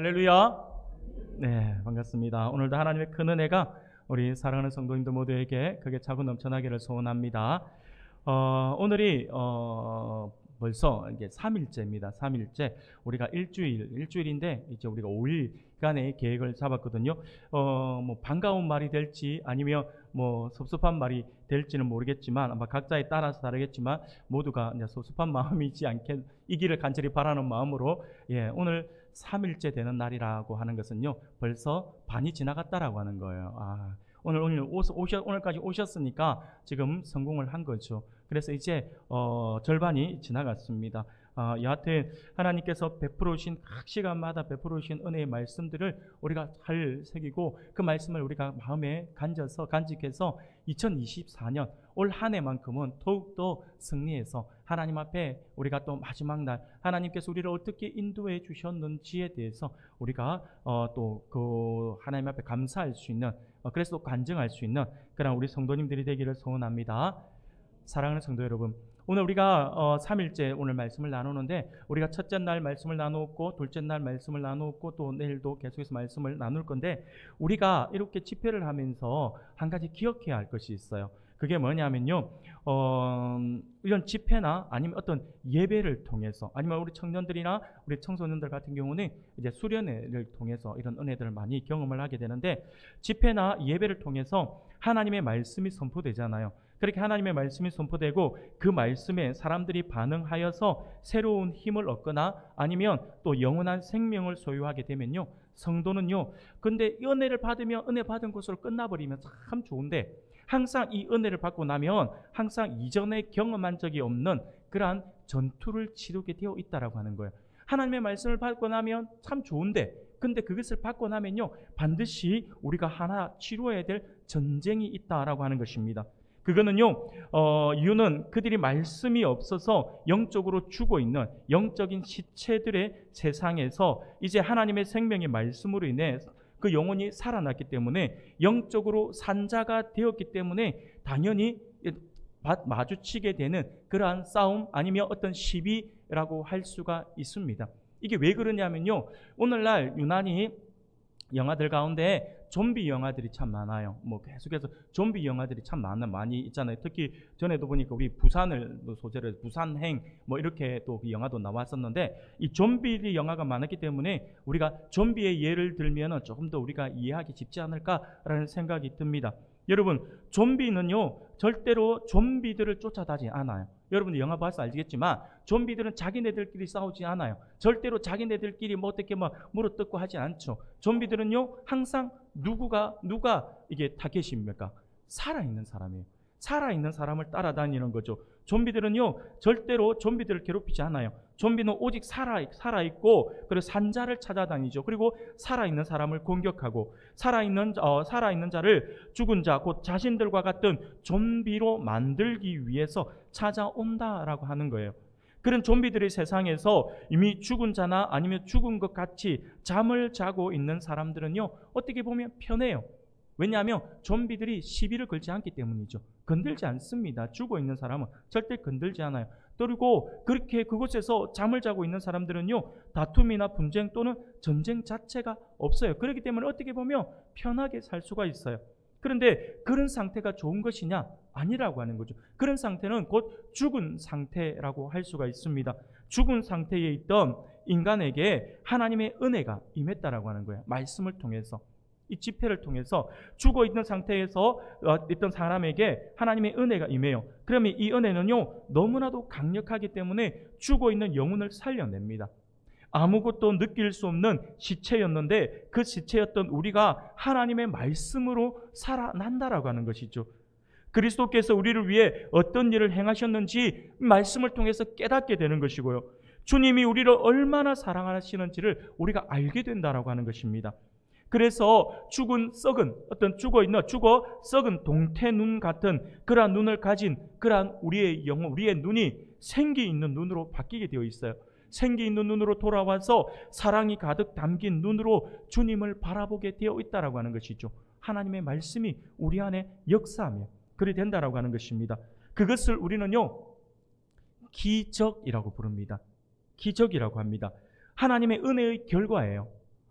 할렐루야. 네, 반갑습니다. 오늘도 하나님의 큰 은혜가 우리 사랑하는 성도님들 모두에게 크게 차고 넘쳐나기를 소원합니다. 오늘이 벌써 이게 3일째입니다. 3일째. 우리가 일주일인데 이제 우리가 5일간의 계획을 잡았거든요. 뭐 반가운 말이 될지 아니면 뭐 섭섭한 말이 될지는 모르겠지만 아마 각자에 따라서 다르겠지만 모두가 이제 섭섭한 마음이지 않게 이 길을 간절히 바라는 마음으로 오늘 3일째 되는 날이라고 하는 것은요, 벌써 반이 지나갔다라고 하는 거예요. 오늘까지 오셨으니까 지금 성공을 한 거죠. 그래서 이제 절반이 지나갔습니다. 여하튼 하나님께서 베풀어 주신 각 시간마다 베풀어 주신 은혜의 말씀들을 우리가 잘 새기고 그 말씀을 우리가 마음에 간직해서 2024년 올 한 해만큼은 더욱더 승리해서 하나님 앞에 우리가 또 마지막 날 하나님께서 우리를 어떻게 인도해 주셨는지에 대해서 우리가 또 그 하나님 앞에 감사할 수 있는, 그래서 또 간증할 수 있는 그런 우리 성도님들이 되기를 소원합니다. 사랑하는 성도 여러분, 오늘 우리가 3일째 오늘 말씀을 나누는데 우리가 첫째 날 말씀을 나누었고 둘째 날 말씀을 나누었고 또 내일도 계속해서 말씀을 나눌 건데, 우리가 이렇게 집회를 하면서 한 가지 기억해야 할 것이 있어요. 그게 뭐냐면요, 이런 집회나 아니면 어떤 예배를 통해서 아니면 우리 청년들이나 우리 청소년들 같은 경우는 이제 수련회를 통해서 이런 은혜들을 많이 경험을 하게 되는데, 집회나 예배를 통해서 하나님의 말씀이 선포되잖아요. 그렇게 하나님의 말씀이 선포되고 그 말씀에 사람들이 반응하여서 새로운 힘을 얻거나 아니면 또 영원한 생명을 소유하게 되면요, 성도는요, 근데 은혜를 받으면 은혜 받은 것으로 끝나버리면 참 좋은데, 항상 이 은혜를 받고 나면 항상 이전에 경험한 적이 없는 그러한 전투를 치르게 되어 있다라고 하는 거예요. 하나님의 말씀을 받고 나면 참 좋은데, 근데 그것을 받고 나면요, 반드시 우리가 하나 치루어야 될 전쟁이 있다라고 하는 것입니다. 그거는요, 이유는 그들이 말씀이 없어서 영적으로 죽어 있는 영적인 시체들의 세상에서 이제 하나님의 생명의 말씀으로 인해 그 영혼이 살아났기 때문에, 영적으로 산자가 되었기 때문에 당연히 마주치게 되는 그러한 싸움 아니면 어떤 시비라고 할 수가 있습니다. 이게 왜 그러냐면요, 오늘날 유난히 영화들 가운데 좀비 영화들이 참 많아요. 뭐 계속해서 좀비 영화들이 참 많이 있잖아요. 특히 전에도 보니까 우리 부산을 소재로 부산행 뭐 이렇게 또 그 영화도 나왔었는데, 이 좀비 영화가 많았기 때문에 우리가 좀비의 예를 들면은 조금 더 우리가 이해하기 쉽지 않을까라는 생각이 듭니다. 여러분, 좀비는요 절대로 좀비들을 쫓아다니지 않아요. 여러분들 영화 봐서 알겠지만 좀비들은 자기네들끼리 싸우지 않아요. 절대로 자기네들끼리 뭐 어떻게 막 물어뜯고 하지 않죠. 좀비들은요 항상 누가 이게 타겟입니까? 살아있는 사람이에요. 살아있는 사람을 따라다니는 거죠. 좀비들은요 절대로 좀비들을 괴롭히지 않아요. 좀비는 오직 살아있고 그리고 산자를 찾아다니죠. 그리고 살아있는 사람을 공격하고 살아있는 자를 죽은 자 곧 자신들과 같은 좀비로 만들기 위해서 찾아온다라고 하는 거예요. 그런 좀비들의 세상에서 이미 죽은 자나 아니면 죽은 것 같이 잠을 자고 있는 사람들은요 어떻게 보면 편해요. 왜냐하면 좀비들이 시비를 걸지 않기 때문이죠. 건들지 않습니다. 죽어 있는 사람은 절대 건들지 않아요. 그리고 그렇게 그곳에서 잠을 자고 있는 사람들은요 다툼이나 분쟁 또는 전쟁 자체가 없어요. 그렇기 때문에 어떻게 보면 편하게 살 수가 있어요. 그런데 그런 상태가 좋은 것이냐? 아니라고 하는 거죠. 그런 상태는 곧 죽은 상태라고 할 수가 있습니다. 죽은 상태에 있던 인간에게 하나님의 은혜가 임했다라고 하는 거예요. 말씀을 통해서, 이 집회를 통해서 죽어 있는 상태에서 있던 사람에게 하나님의 은혜가 임해요. 그러면 이 은혜는요 너무나도 강력하기 때문에 죽어 있는 영혼을 살려냅니다. 아무것도 느낄 수 없는 시체였는데 그 시체였던 우리가 하나님의 말씀으로 살아난다라고 하는 것이죠. 그리스도께서 우리를 위해 어떤 일을 행하셨는지 말씀을 통해서 깨닫게 되는 것이고요. 주님이 우리를 얼마나 사랑하시는지를 우리가 알게 된다라고 하는 것입니다. 그래서 죽어 썩은 동태눈 같은 그러한 눈을 가진 그러한 우리의 영혼, 우리의 눈이 생기 있는 눈으로 바뀌게 되어 있어요. 생기 있는 눈으로 돌아와서 사랑이 가득 담긴 눈으로 주님을 바라보게 되어 있다라고 하는 것이죠. 하나님의 말씀이 우리 안에 역사하며 그리 된다라고 하는 것입니다. 그것을 우리는요 기적이라고 부릅니다. 기적이라고 합니다. 하나님의 은혜의 결과예요.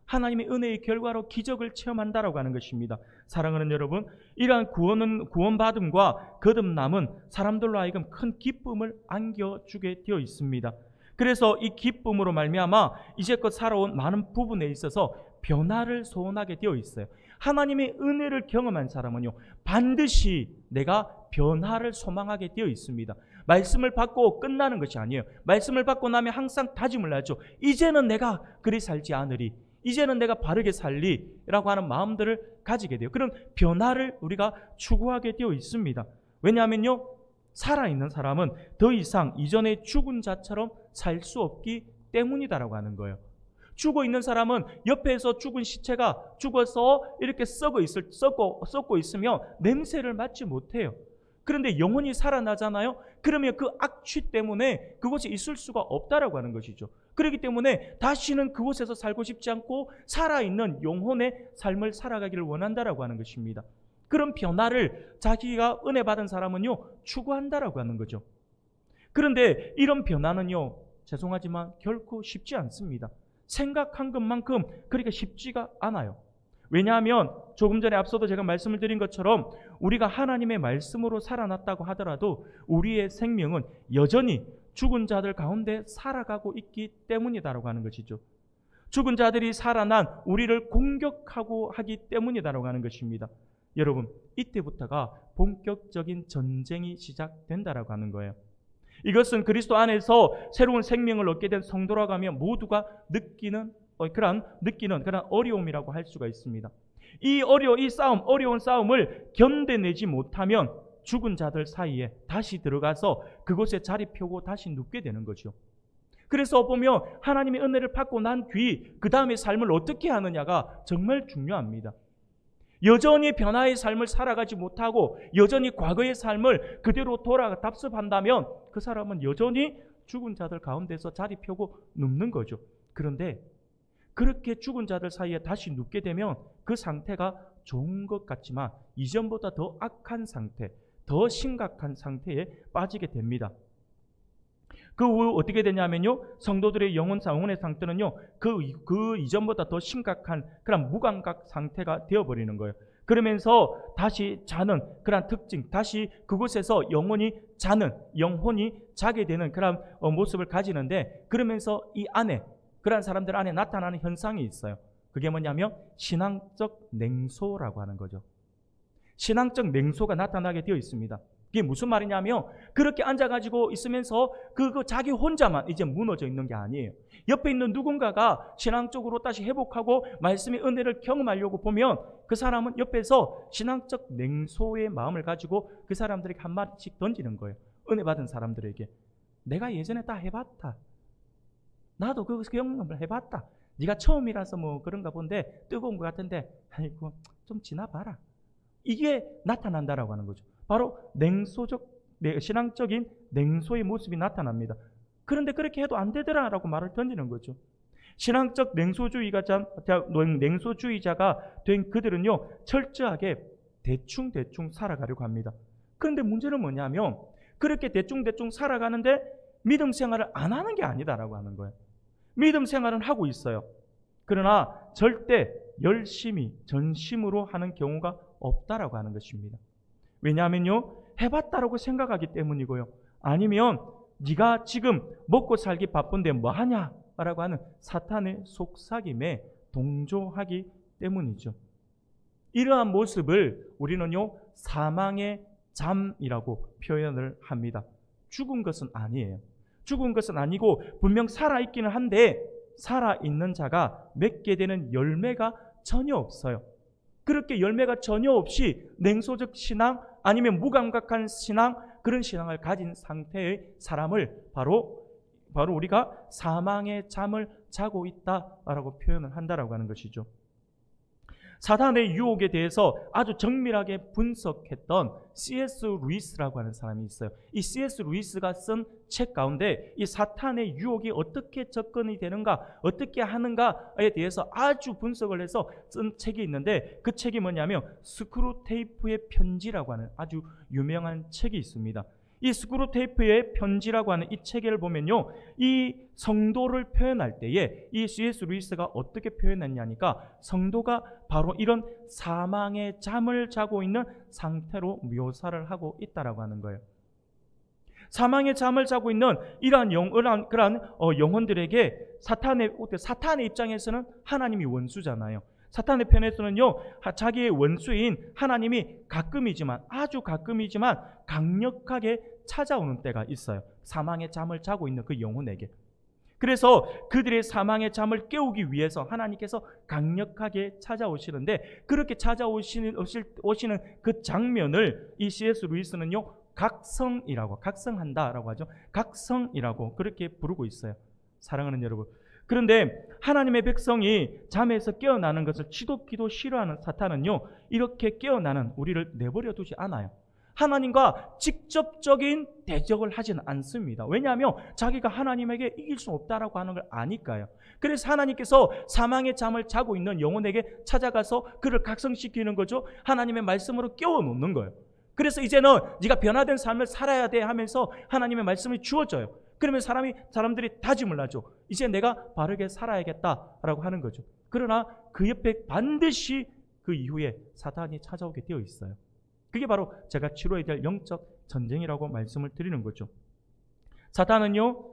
하나님의 은혜의 결과로 기적을 체험한다라고 하는 것입니다. 사랑하는 여러분, 이러한 구원받음과 거듭남은 사람들로 하여금 큰 기쁨을 안겨주게 되어 있습니다. 그래서 이 기쁨으로 말미암아 이제껏 살아온 많은 부분에 있어서 변화를 소원하게 되어 있어요. 하나님의 은혜를 경험한 사람은요, 반드시 내가 변화를 소망하게 되어 있습니다. 말씀을 받고 끝나는 것이 아니에요. 말씀을 받고 나면 항상 다짐을 하죠. 이제는 내가 그리 살지 않으리, 이제는 내가 바르게 살리라고 하는 마음들을 가지게 돼요. 그런 변화를 우리가 추구하게 되어 있습니다. 왜냐하면요, 살아있는 사람은 더 이상 이전에 죽은 자처럼 살 수 없기 때문이다라고 하는 거예요. 죽어 있는 사람은 옆에서 죽은 시체가 죽어서 이렇게 썩고 있으면 냄새를 맡지 못해요. 그런데 영혼이 살아나잖아요. 그러면 그 악취 때문에 그곳에 있을 수가 없다라고 하는 것이죠. 그렇기 때문에 다시는 그곳에서 살고 싶지 않고 살아있는 영혼의 삶을 살아가기를 원한다라고 하는 것입니다. 그런 변화를 자기가 은혜 받은 사람은요, 추구한다라고 하는 거죠. 그런데 이런 변화는요, 죄송하지만 결코 쉽지 않습니다. 생각한 것만큼 그렇게 쉽지가 않아요. 왜냐하면 조금 전에 앞서도 제가 말씀을 드린 것처럼 우리가 하나님의 말씀으로 살아났다고 하더라도 우리의 생명은 여전히 죽은 자들 가운데 살아가고 있기 때문이다라고 하는 것이죠. 죽은 자들이 살아난 우리를 공격하고 하기 때문이다라고 하는 것입니다. 여러분, 이때부터가 본격적인 전쟁이 시작된다라고 하는 거예요. 이것은 그리스도 안에서 새로운 생명을 얻게 된 성도라고 하면 모두가 느끼는 그런 어려움이라고 할 수가 있습니다. 이 어려운 싸움을 견뎌내지 못하면 죽은 자들 사이에 다시 들어가서 그곳에 자리 펴고 다시 눕게 되는 거죠. 그래서 보면 하나님의 은혜를 받고 난 뒤 그 다음의 삶을 어떻게 하느냐가 정말 중요합니다. 여전히 변화의 삶을 살아가지 못하고 여전히 과거의 삶을 그대로 답습한다면 그 사람은 여전히 죽은 자들 가운데서 자리 펴고 눕는 거죠. 그런데 그렇게 죽은 자들 사이에 다시 눕게 되면 그 상태가 좋은 것 같지만 이전보다 더 악한 상태, 더 심각한 상태에 빠지게 됩니다. 그 후 어떻게 되냐면요, 성도들의 영혼의 상태는요, 그 이전보다 더 심각한 그런 무감각 상태가 되어버리는 거예요. 그러면서 다시 자는 그런 특징, 다시 그곳에서 영혼이 자게 되는 그런 모습을 가지는데, 그러면서 이 안에 그런 사람들 안에 나타나는 현상이 있어요. 그게 뭐냐면 신앙적 냉소라고 하는 거죠. 신앙적 냉소가 나타나게 되어 있습니다. 이게 무슨 말이냐면 그렇게 앉아가지고 있으면서 자기 혼자만 이제 무너져 있는 게 아니에요. 옆에 있는 누군가가 신앙적으로 다시 회복하고 말씀의 은혜를 경험하려고 보면 그 사람은 옆에서 신앙적 냉소의 마음을 가지고 그 사람들에게 한 마디씩 던지는 거예요. 은혜 받은 사람들에게. 내가 예전에 다 해봤다. 나도 그 경험을 해봤다. 네가 처음이라서 뭐 그런가 본데 뜨거운 것 같은데 아이고 좀 지나봐라. 이게 나타난다라고 하는 거죠. 바로 신앙적인 냉소의 모습이 나타납니다. 그런데 그렇게 해도 안 되더라라고 말을 던지는 거죠. 신앙적 냉소주의자가 된 그들은요, 철저하게 대충 살아가려고 합니다. 그런데 문제는 뭐냐면 그렇게 대충 살아가는데 믿음 생활을 안 하는 게 아니다라고 하는 거예요. 믿음 생활은 하고 있어요. 그러나 절대 열심히 전심으로 하는 경우가 없다라고 하는 것입니다. 왜냐하면요, 해봤다라고 생각하기 때문이고요. 아니면 네가 지금 먹고 살기 바쁜데 뭐 하냐라고 하는 사탄의 속삭임에 동조하기 때문이죠. 이러한 모습을 우리는요, 사망의 잠이라고 표현을 합니다. 죽은 것은 아니에요. 죽은 것은 아니고 분명 살아있기는 한데 살아있는 자가 맺게 되는 열매가 전혀 없어요. 그렇게 열매가 전혀 없이 냉소적 신앙 아니면 무감각한 신앙, 그런 신앙을 가진 상태의 사람을 바로 우리가 사망의 잠을 자고 있다라고 표현을 한다라고 하는 것이죠. 사탄의 유혹에 대해서 아주 정밀하게 분석했던 C.S. 루이스라고 하는 사람이 있어요. 이 C.S. 루이스가 쓴 책 가운데 이 사탄의 유혹이 어떻게 접근이 되는가, 어떻게 하는가에 대해서 아주 분석을 해서 쓴 책이 있는데 그 책이 뭐냐면 스크루테이프의 편지라고 하는 아주 유명한 책이 있습니다. 이 스크루테이프의 편지라고 하는 이 체계를 보면요, 이 성도를 표현할 때에 이 C.S. 루이스가 어떻게 표현했냐니까 성도가 바로 이런 사망의 잠을 자고 있는 상태로 묘사를 하고 있다라고 하는 거예요. 사망의 잠을 자고 있는 이러한 영혼들에게 사탄의 입장에서는 하나님이 원수잖아요. 사탄의 편에서는요, 자기의 원수인 하나님이 가끔이지만, 아주 가끔이지만 강력하게 찾아오는 때가 있어요. 사망의 잠을 자고 있는 그 영혼에게. 그래서 그들의 사망의 잠을 깨우기 위해서 하나님께서 강력하게 찾아오시는데, 그렇게 찾아오시는 그 장면을 이 C.S. 루이스는요, 각성한다라고 하죠. 각성이라고 그렇게 부르고 있어요. 사랑하는 여러분. 그런데 하나님의 백성이 잠에서 깨어나는 것을 지독히도 싫어하는 사탄은요, 이렇게 깨어나는 우리를 내버려 두지 않아요. 하나님과 직접적인 대적을 하지는 않습니다. 왜냐하면 자기가 하나님에게 이길 수 없다라고 하는 걸 아니까요. 그래서 하나님께서 사망의 잠을 자고 있는 영혼에게 찾아가서 그를 각성시키는 거죠. 하나님의 말씀으로 깨워놓는 거예요. 그래서 이제는 네가 변화된 삶을 살아야 돼 하면서 하나님의 말씀이 주어져요. 그러면 사람들이 다짐을 하죠. 이제 내가 바르게 살아야겠다라고 하는 거죠. 그러나 그 옆에 반드시 그 이후에 사탄이 찾아오게 되어 있어요. 그게 바로 제가 치러야 될 영적 전쟁이라고 말씀을 드리는 거죠. 사탄은요,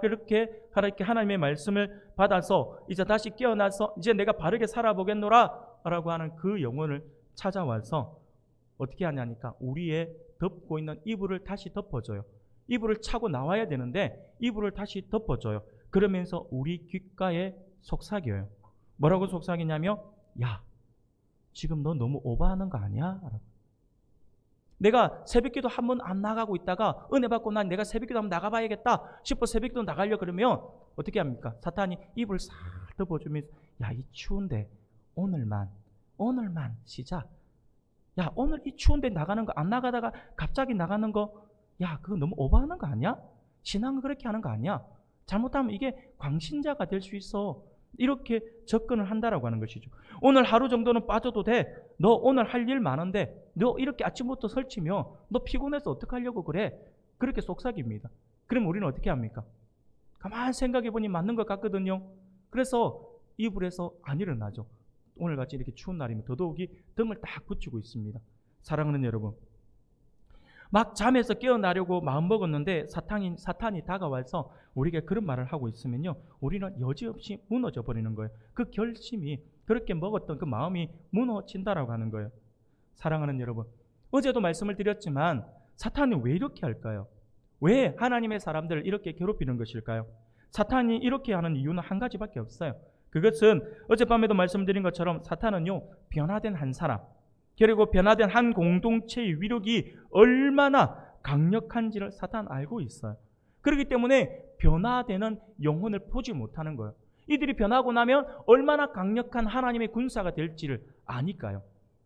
그렇게 하나님의 말씀을 받아서 이제 다시 깨어나서 이제 내가 바르게 살아보겠노라 라고 하는 그 영혼을 찾아와서 어떻게 하냐니까 우리의 덮고 있는 이불을 다시 덮어줘요. 이불을 차고 나와야 되는데 이불을 다시 덮어줘요. 그러면서 우리 귓가에 속삭여요. 뭐라고 속삭이냐면, 야, 지금 너 너무 오버하는 거 아니야? 내가 새벽기도 한 번 안 나가고 있다가 은혜 받고 난 내가 새벽기도 한번 나가봐야겠다 싶어 새벽기도 나가려 그러면 어떻게 합니까? 사탄이 이불을 싹 덮어주면서, 야, 이 추운데 오늘만 시작. 야, 오늘 이 추운데 나가는 거 안 나가다가 갑자기 나가는 거, 야, 그거 너무 오버하는 거 아니야? 신앙은 그렇게 하는 거 아니야? 잘못하면 이게 광신자가 될 수 있어. 이렇게 접근을 한다라고 하는 것이죠. 오늘 하루 정도는 빠져도 돼. 너 오늘 할 일 많은데 너 이렇게 아침부터 설치면 너 피곤해서 어떡하려고 그래? 그렇게 속삭입니다. 그럼 우리는 어떻게 합니까? 가만히 생각해보니 맞는 것 같거든요. 그래서 이불에서 안 일어나죠. 오늘같이 이렇게 추운 날이면 더더욱이 등을 딱 붙이고 있습니다. 사랑하는 여러분, 막 잠에서 깨어나려고 마음먹었는데 사탄이 다가와서 우리에게 그런 말을 하고 있으면요, 우리는 여지없이 무너져 버리는 거예요. 그 결심이, 그렇게 먹었던 그 마음이 무너진다라고 하는 거예요. 사랑하는 여러분, 어제도 말씀을 드렸지만 사탄이 왜 이렇게 할까요? 왜 하나님의 사람들을 이렇게 괴롭히는 것일까요? 사탄이 이렇게 하는 이유는 한 가지밖에 없어요. 그것은 어젯밤에도 말씀드린 것처럼 사탄은요, 변화된 한 사람, 그리고 변화된 한 공동체의 위력이 얼마나 강력한지를 사탄은 알고 있어요. 그렇기 때문에 변화되는 영혼을 보지 못하는 거예요. 이들이 변하고 나면 얼마나 강력한 하나님의 군사가 될지를 아니까요.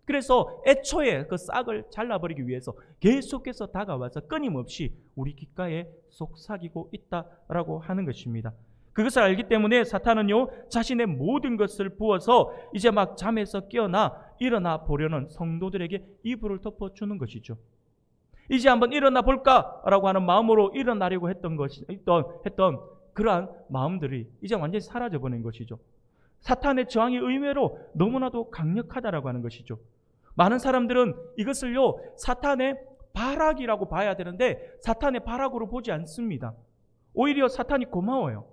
그래서 애초에 그 싹을 잘라버리기 위해서 계속해서 다가와서 끊임없이 우리 귓가에 속삭이고 있다라고 하는 것입니다. 그것을 알기 때문에 사탄은요, 자신의 모든 것을 부어서 이제 막 잠에서 일어나 보려는 성도들에게 이불을 덮어주는 것이죠. 이제 한번 일어나 볼까라고 하는 마음으로 일어나려고 했던 그러한 마음들이 이제 완전히 사라져버린 것이죠. 사탄의 저항이 의외로 너무나도 강력하다라고 하는 것이죠. 많은 사람들은 이것을요, 사탄의 발악이라고 봐야 되는데 사탄의 발악으로 보지 않습니다. 오히려 사탄이 고마워요.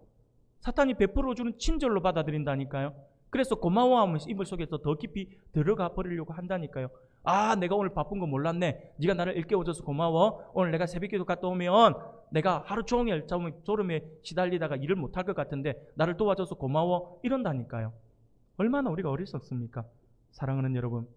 사탄이 베풀어주는 친절로 받아들인다니까요. 그래서 고마워하면서 이불 속에서 더 깊이 들어가 버리려고 한다니까요. 아, 내가 오늘 바쁜 거 몰랐네. 네가 나를 일깨워줘서 고마워. 오늘 내가 새벽기도 갔다 오면 내가 하루 종일 졸음에 시달리다가 일을 못할 것 같은데 나를 도와줘서 고마워. 이런다니까요. 얼마나 우리가 어리석습니까? 사랑하는 여러분,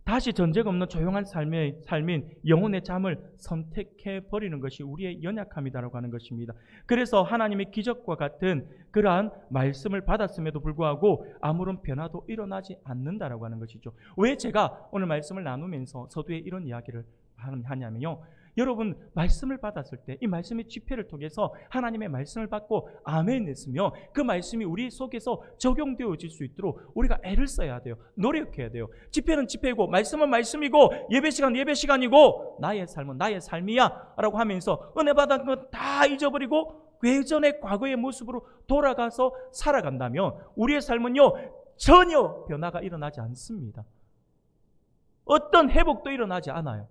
다시 전쟁 없는 조용한 삶인 영혼의 잠을 선택해버리는 것이 우리의 연약함이다라고 하는 것입니다. 그래서 하나님의 기적과 같은 그러한 말씀을 받았음에도 불구하고 아무런 변화도 일어나지 않는다라고 하는 것이죠. 왜 제가 오늘 말씀을 나누면서 서두에 이런 이야기를 하냐면요, 여러분 말씀을 받았을 때 이 말씀의 집회를 통해서 하나님의 말씀을 받고 아멘 했으며 그 말씀이 우리 속에서 적용되어질 수 있도록 우리가 애를 써야 돼요. 노력해야 돼요. 집회는 집회이고 말씀은 말씀이고 예배 시간 예배 시간이고 나의 삶은 나의 삶이야 라고 하면서 은혜 받은 것 다 잊어버리고 예전의 과거의 모습으로 돌아가서 살아간다면 우리의 삶은요 전혀 변화가 일어나지 않습니다. 어떤 회복도 일어나지 않아요.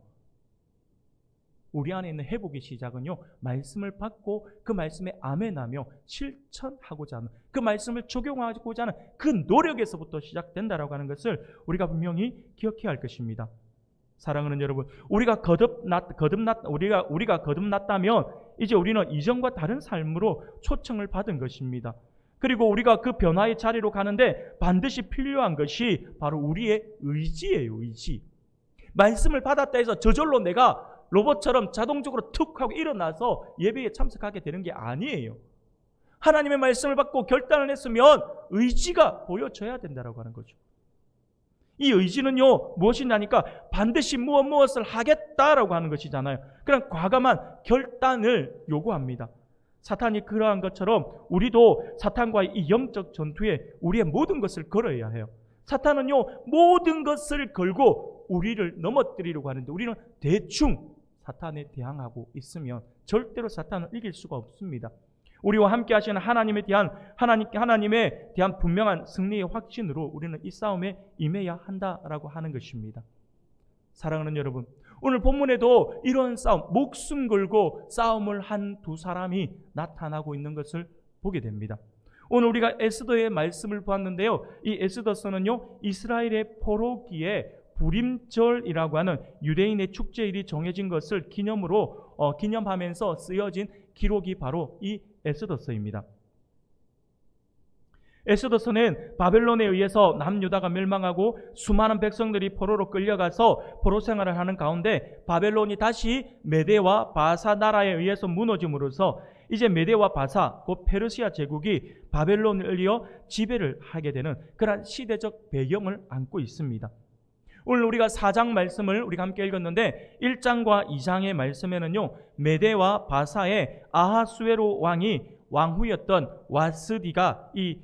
우리 안에 있는 회복의 시작은요 말씀을 받고 그 말씀에 아멘하며 실천하고자 하는 그 말씀을 적용하고자 하는 그 노력에서부터 시작된다라고 하는 것을 우리가 분명히 기억해야 할 것입니다. 사랑하는 여러분, 우리가 거듭났다면 이제 우리는 이전과 다른 삶으로 초청을 받은 것입니다. 그리고 우리가 그 변화의 자리로 가는데 반드시 필요한 것이 바로 우리의 의지예요. 의지. 말씀을 받았다 해서 저절로 내가 로봇처럼 자동적으로 툭 하고 일어나서 예배에 참석하게 되는 게 아니에요. 하나님의 말씀을 받고 결단을 했으면 의지가 보여져야 된다고 하는 거죠. 이 의지는요 무엇이냐니까 반드시 무엇을 하겠다라고 하는 것이잖아요. 그런 과감한 결단을 요구합니다. 사탄이 그러한 것처럼 우리도 사탄과의 이 영적 전투에 우리의 모든 것을 걸어야 해요. 사탄은요 모든 것을 걸고 우리를 넘어뜨리려고 하는데 우리는 대충 사탄에 대항하고 있으면 절대로 사탄을 이길 수가 없습니다. 우리와 함께 하시는 하나님에 대한 분명한 승리의 확신으로 우리는 이 싸움에 임해야 한다라고 하는 것입니다. 사랑하는 여러분, 오늘 본문에도 이런 싸움, 목숨 걸고 싸움을 한 두 사람이 나타나고 있는 것을 보게 됩니다. 오늘 우리가 에스더의 말씀을 보았는데요. 이 에스더서는요, 이스라엘의 포로기에 부림절이라고 하는 유대인의 축제일이 정해진 것을 기념하면서 쓰여진 기록이 바로 이 에스더서입니다. 에스더서는 바벨론에 의해서 남유다가 멸망하고 수많은 백성들이 포로로 끌려가서 포로 생활을 하는 가운데 바벨론이 다시 메대와 바사 나라에 의해서 무너짐으로써 이제 메대와 바사, 곧 페르시아 제국이 바벨론을 이어 지배를 하게 되는 그런 시대적 배경을 안고 있습니다. 오늘 우리가 4장 말씀을 우리가 함께 읽었는데 1장과 2장의 말씀에는요 메대와 바사의 아하수에로 왕이 왕후였던 와스디가 이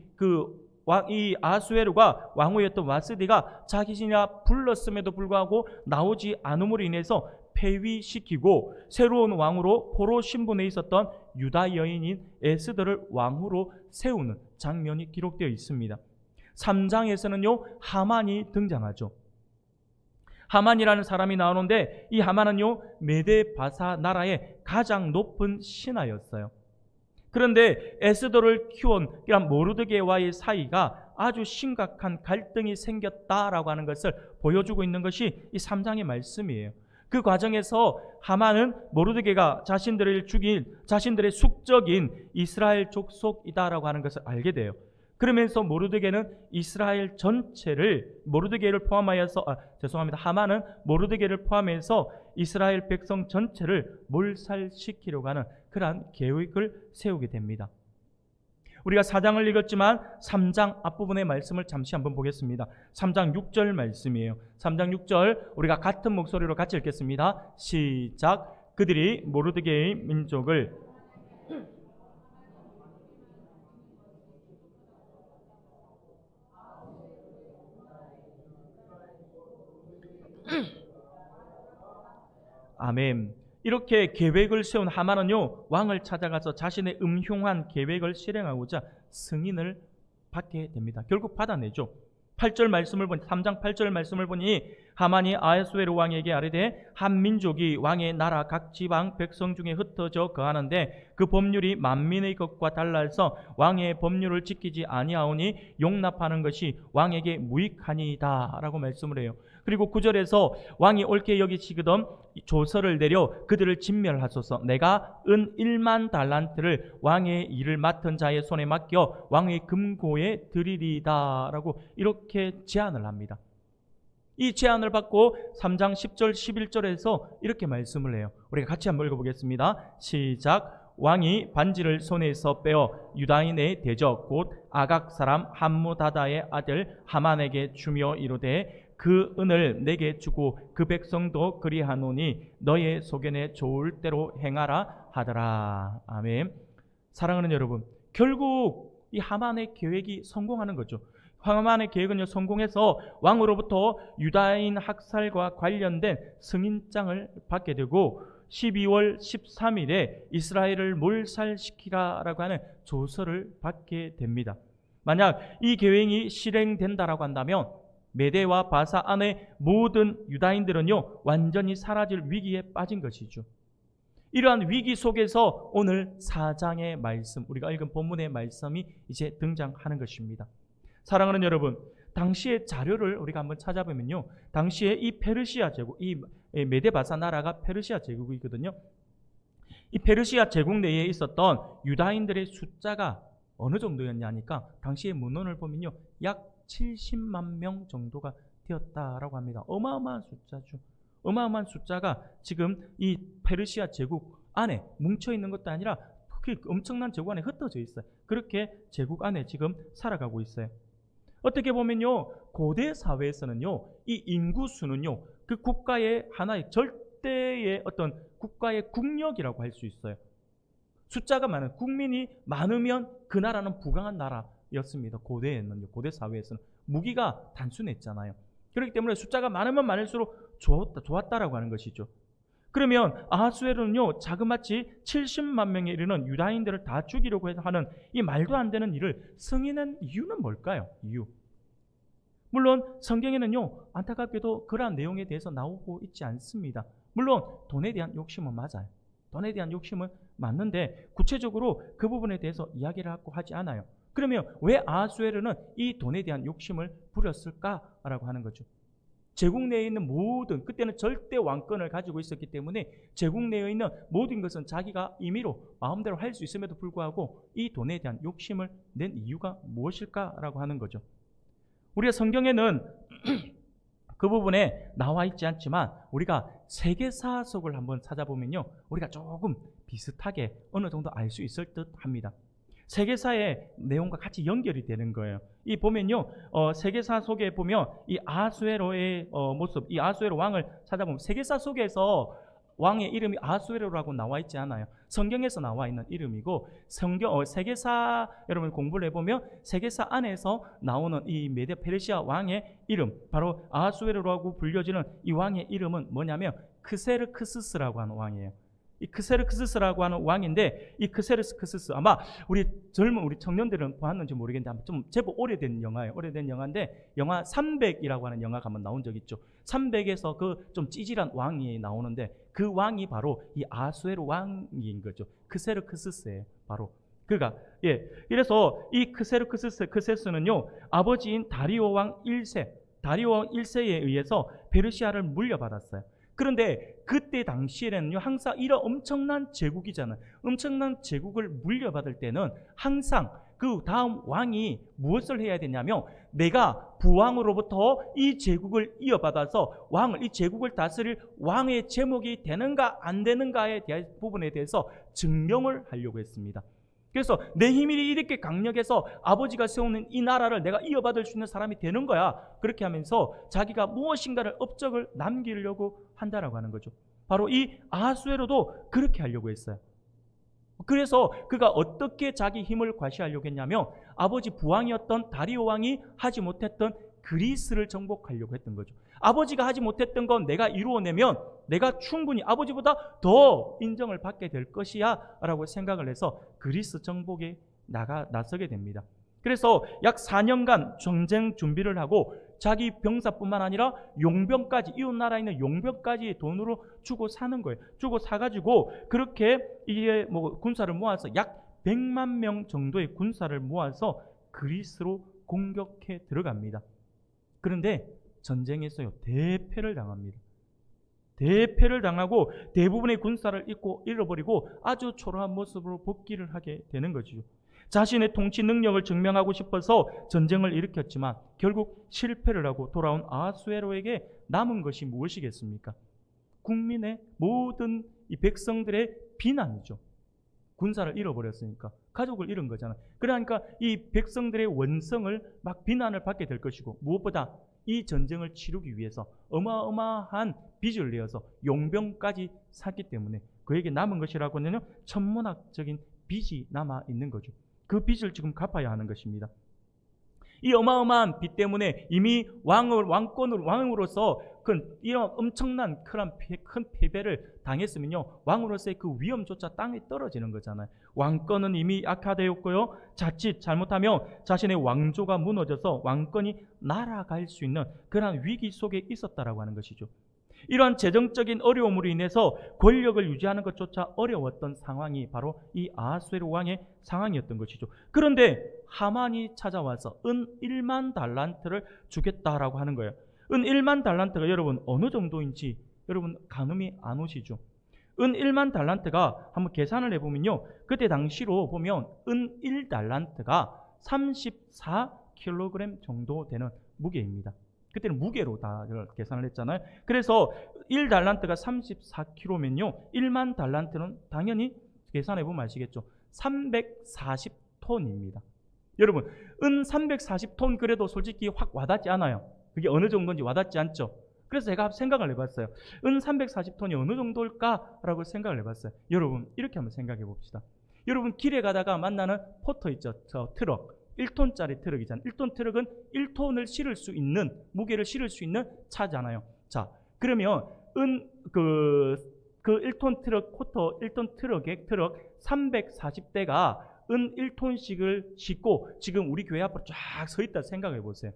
아하수에로가 왕후였던 와스디가 자기 신이라 불렀음에도 불구하고 나오지 않음으로 인해서 폐위시키고 새로운 왕으로 포로 신분에 있었던 유다 여인인 에스더를 왕후로 세우는 장면이 기록되어 있습니다. 3장에서는요 하만이 등장하죠. 하만이라는 사람이 나오는데 이 하만은요 메데 바사 나라의 가장 높은 신하였어요. 그런데 에스더를 키운 모르드게와의 사이가 아주 심각한 갈등이 생겼다라고 하는 것을 보여주고 있는 것이 이 3장의 말씀이에요. 그 과정에서 하만은 모르드게가 자신들의 숙적인 이스라엘 족속이다라고 하는 것을 알게 돼요. 그러면서 모르드게는 하만은 모르드게를 포함해서 이스라엘 백성 전체를 몰살시키려고 하는 그러한 계획을 세우게 됩니다. 우리가 4장을 읽었지만 3장 앞부분의 말씀을 잠시 한번 보겠습니다. 3장 6절 말씀이에요. 3장 6절 우리가 같은 목소리로 같이 읽겠습니다. 시작. 그들이 모르드게의 민족을 아멘. 이렇게 계획을 세운 하만은요 왕을 찾아가서 자신의 음흉한 계획을 실행하고자 승인을 받게 됩니다. 결국 받아내죠. 3장 8절 말씀을 보니 하만이 아하수에로 왕에게 아뢰되 한 민족이 왕의 나라 각 지방 백성 중에 흩어져 거하는데 그 법률이 만민의 것과 달라서 왕의 법률을 지키지 아니하오니 용납하는 것이 왕에게 무익하니이다 라고 말씀을 해요. 그리고 9절에서 왕이 옳게 여기시거든 조서를 내려 그들을 진멸하소서. 내가 은 1만 달란트를 왕의 일을 맡은 자의 손에 맡겨 왕의 금고에 드리리다 라고 이렇게 제안을 합니다. 이 제안을 받고 3장 10절 11절에서 이렇게 말씀을 해요. 우리가 같이 한번 읽어보겠습니다. 시작. 왕이 반지를 손에서 빼어 유다인의 대적 곧 아각 사람 함무다다의 아들 하만에게 주며 이르되 그 은을 내게 주고 그 백성도 그리하노니 너의 소견에 좋을 대로 행하라 하더라. 아멘. 사랑하는 여러분, 결국 이 하만의 계획이 성공하는 거죠. 하만의 계획은 성공해서 왕으로부터 유다인 학살과 관련된 승인장을 받게 되고 12월 13일에 이스라엘을 몰살시키라라고 하는 조서를 받게 됩니다. 만약 이 계획이 실행된다라고 한다면 메대와 바사 안의 모든 유다인들은요 완전히 사라질 위기에 빠진 것이죠. 이러한 위기 속에서 오늘 4장의 말씀, 우리가 읽은 본문의 말씀이 이제 등장하는 것입니다. 사랑하는 여러분, 당시의 자료를 우리가 한번 찾아보면요, 당시에 이 페르시아 제국, 이 메데바사 나라가 페르시아 제국이거든요. 이 페르시아 제국 내에 있었던 유다인들의 숫자가 어느 정도였냐니까 당시의 문헌을 보면요, 약 70만 명 정도가 되었다라고 합니다. 어마어마한 숫자죠. 어마어마한 숫자가 지금 이 페르시아 제국 안에 뭉쳐 있는 것도 아니라 그 엄청난 제국 안에 흩어져 있어요. 그렇게 제국 안에 지금 살아가고 있어요. 어떻게 보면요, 고대 사회에서는요, 이 인구수는요, 그 국가의 하나의 절대의 어떤 국가의 국력이라고 할 수 있어요. 숫자가 많은, 국민이 많으면 그 나라는 부강한 나라였습니다. 고대에는요, 고대 사회에서는 무기가 단순했잖아요. 그렇기 때문에 숫자가 많으면 많을수록 좋았다라고 하는 것이죠. 그러면 아하수에로는요, 자그마치 70만 명에 이르는 유다인들을 다 죽이려고 하는 이 말도 안 되는 일을 승인한 이유는 뭘까요? 이유. 물론 성경에는요, 안타깝게도 그러한 내용에 대해서 나오고 있지 않습니다. 물론 돈에 대한 욕심은 맞아요. 돈에 대한 욕심은 맞는데 구체적으로 그 부분에 대해서 이야기를 하지 않아요. 그러면 왜 아하수에로는 이 돈에 대한 욕심을 부렸을까라고 하는 거죠. 제국 내에 있는 모든, 그때는 절대 왕권을 가지고 있었기 때문에 제국 내에 있는 모든 것은 자기가 임의로 마음대로 할 수 있음에도 불구하고 이 돈에 대한 욕심을 낸 이유가 무엇일까라고 하는 거죠. 우리가 성경에는 그 부분에 나와 있지 않지만 우리가 세계사 속을 한번 찾아보면요, 우리가 조금 비슷하게 어느 정도 알 수 있을 듯 합니다. 세계사의 내용과 같이 연결이 되는 거예요. 이 보면요, 세계사 속에 보면 이 아하수에로의 모습, 이 아하수에로 왕을 찾아보면 세계사 속에서 왕의 이름이 아하수에로라고 나와 있지 않아요. 성경에서 나와 있는 이름이고, 세계사 여러분 공부를 해보면 세계사 안에서 나오는 이 메데 페르시아 왕의 이름, 바로 아하수에로라고 불려지는 이 왕의 이름은 뭐냐면 크세르크스스라고 하는 왕이에요. 이 크세르크스스라고 하는 왕인데, 이 크세르크스스 아마 우리 청년들은 보았는지 모르겠는데 좀 제법 오래된 영화예요. 오래된 영화인데 영화 300이라고 하는 영화가 한번 나온 적 있죠. 300에서 그 좀 찌질한 왕이 나오는데 그 왕이 바로 이 아하수에로 왕인 거죠. 크세르크스스예요. 바로 그가. 그래서 이 크세스는요, 아버지인 다리오 왕 1세에 의해서 페르시아를 물려받았어요. 그런데 그때 당시에는요, 항상 이런 엄청난 제국이잖아요. 엄청난 제국을 물려받을 때는 항상 그 다음 왕이 무엇을 해야 되냐면, 내가 부왕으로부터 이 제국을 이어받아서 이 제국을 다스릴 왕의 제목이 되는가 안 되는가에 대한 부분에 대해서 증명을 하려고 했습니다. 그래서 내 힘이 이렇게 강력해서 아버지가 세우는 이 나라를 내가 이어받을 수 있는 사람이 되는 거야. 그렇게 하면서 자기가 무엇인가를 업적을 남기려고 한다라고 하는 거죠. 바로 이 아하수에로도 그렇게 하려고 했어요. 그래서 그가 어떻게 자기 힘을 과시하려고 했냐면, 아버지 부왕이었던 다리오 왕이 하지 못했던 그리스를 정복하려고 했던 거죠. 아버지가 하지 못했던 건 내가 이루어내면 내가 충분히 아버지보다 더 인정을 받게 될 것이야 라고 생각을 해서 그리스 정복에 나서게 됩니다. 그래서 약 4년간 전쟁 준비를 하고 자기 병사뿐만 아니라 용병까지, 이웃 나라에 있는 용병까지 돈으로 주고 사는 거예요. 주고 사가지고 그렇게 이게 군사를 모아서 약 100만 명 정도의 군사를 모아서 그리스로 공격해 들어갑니다. 그런데 전쟁에서요, 대패를 당합니다. 대패를 당하고 대부분의 군사를 잃어버리고 아주 초라한 모습으로 복귀를 하게 되는 거죠. 자신의 통치 능력을 증명하고 싶어서 전쟁을 일으켰지만 결국 실패를 하고 돌아온 아하수에로에게 남은 것이 무엇이겠습니까? 국민의 모든 이 백성들의 비난이죠. 군사를 잃어버렸으니까 가족을 잃은 거잖아요. 그러니까 이 백성들의 원성을 막 비난을 받게 될 것이고, 무엇보다 이 전쟁을 치르기 위해서 어마어마한 빚을 내어서 용병까지 샀기 때문에 그에게 남은 것이라고는요, 천문학적인 빚이 남아 있는 거죠. 그 빚을 지금 갚아야 하는 것입니다. 이 어마어마한 빚 때문에 이미 왕으로서 이런 엄청난 큰 패배를 당했으면요, 왕으로서의 그 위엄조차 땅에 떨어지는 거잖아요. 왕권은 이미 악화되었고요, 자칫 잘못하면 자신의 왕조가 무너져서 왕권이 날아갈 수 있는 그런 위기 속에 있었다라고 하는 것이죠. 이러한 재정적인 어려움으로 인해서 권력을 유지하는 것조차 어려웠던 상황이 바로 이 아하수에로 왕의 상황이었던 것이죠. 그런데 하만이 찾아와서 은 1만 달란트를 주겠다라고 하는 거예요. 은 1만 달란트가 여러분 어느 정도인지 여러분 가늠이 안 오시죠? 은 1만 달란트가 한번 계산을 해보면요, 그때 당시로 보면 은 1달란트가 34kg 정도 되는 무게입니다. 그때는 무게로 다 계산을 했잖아요. 그래서 1달란트가 34kg면요, 1만 달란트는 당연히 계산해보면 아시겠죠? 340톤입니다. 여러분, 은 340톤 그래도 솔직히 확 와닿지 않아요. 그게 어느 정도인지 와닿지 않죠? 그래서 제가 생각을 해봤어요. 은 340톤이 어느 정도일까라고 생각을 해봤어요. 여러분, 이렇게 한번 생각해 봅시다. 여러분, 길에 가다가 만나는 포터 있죠? 저 트럭. 1톤짜리 트럭이잖아요. 1톤 트럭은 1톤을 실을 수 있는, 무게를 실을 수 있는 차잖아요. 자, 그러면 그 1톤 트럭, 1톤 트럭의 트럭 340대가 은 1톤씩을 싣고 지금 우리 교회 앞으로 쫙 서 있다 생각해 보세요.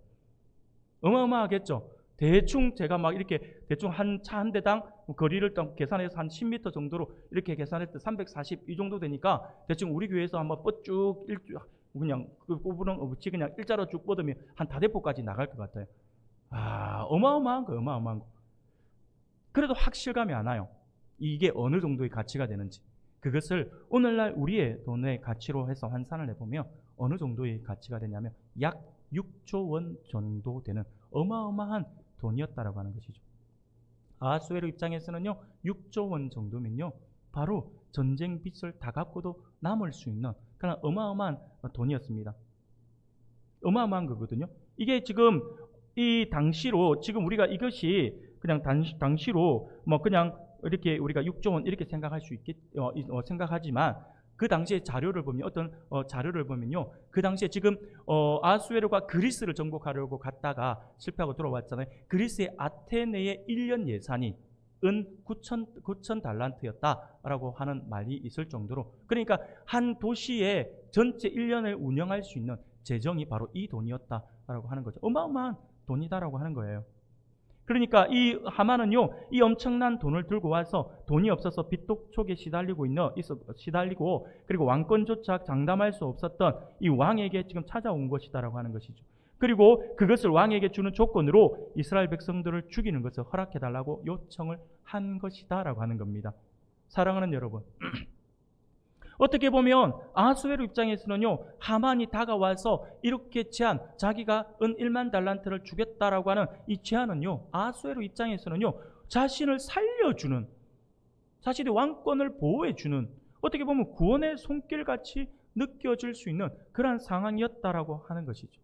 어마어마하겠죠? 대충 제가 막 이렇게 대충 한 차 한 대당 거리를 계산해서 한 10m 정도로 이렇게 계산했을 때 340 이 정도 되니까 대충 우리 교회에서 한번 뻗쭉 그냥 그 꼬부랑 없이 그냥 일자로 쭉 뻗으면 한 다대포까지 나갈 것 같아요. 아, 어마어마한 거, 어마어마한 거. 그래도 확 실감이 안 와요. 이게 어느 정도의 가치가 되는지. 그것을 오늘날 우리의 돈의 가치로 해서 환산을 해보면 어느 정도의 가치가 되냐면 약 6조 원 정도 되는 어마어마한 돈이었다라고 하는 것이죠. 아하수에로 입장에서는요, 6조 원 정도면요, 바로 전쟁 빚을 다 갚고도 남을 수 있는 그런 어마어마한 돈이었습니다. 어마어마한 거거든요. 이게 지금 이 당시로 지금 우리가 이것이 그냥 당시로 뭐 그냥 이렇게 우리가 6조 원 이렇게 생각할 수 생각하지만 그 당시의 자료를 보면 어떤 자료를 보면요, 그 당시에 지금 아하수에로가 그리스를 정복하려고 갔다가 실패하고 돌아왔잖아요. 그리스의 아테네의 1년 예산이 은 9천 달란트였다라고 하는 말이 있을 정도로, 그러니까 한 도시의 전체 1년을 운영할 수 있는 재정이 바로 이 돈이었다라고 하는 거죠. 어마어마한 돈이다라고 하는 거예요. 그러니까 이 하만은요, 이 엄청난 돈을 들고 와서 돈이 없어서 빚독촉에 시달리고 그리고 왕권조차 장담할 수 없었던 이 왕에게 지금 찾아온 것이다라고 하는 것이죠. 그리고 그것을 왕에게 주는 조건으로 이스라엘 백성들을 죽이는 것을 허락해달라고 요청을 한 것이다라고 하는 겁니다. 사랑하는 여러분, 어떻게 보면 아하수에로 입장에서는요, 하만이 다가와서 이렇게 자기가 은 1만 달란트를 주겠다라고 하는 이 제안은요, 아하수에로 입장에서는요, 자신을 살려주는, 자신의 왕권을 보호해주는, 어떻게 보면 구원의 손길같이 느껴질 수 있는 그러한 상황이었다라고 하는 것이죠.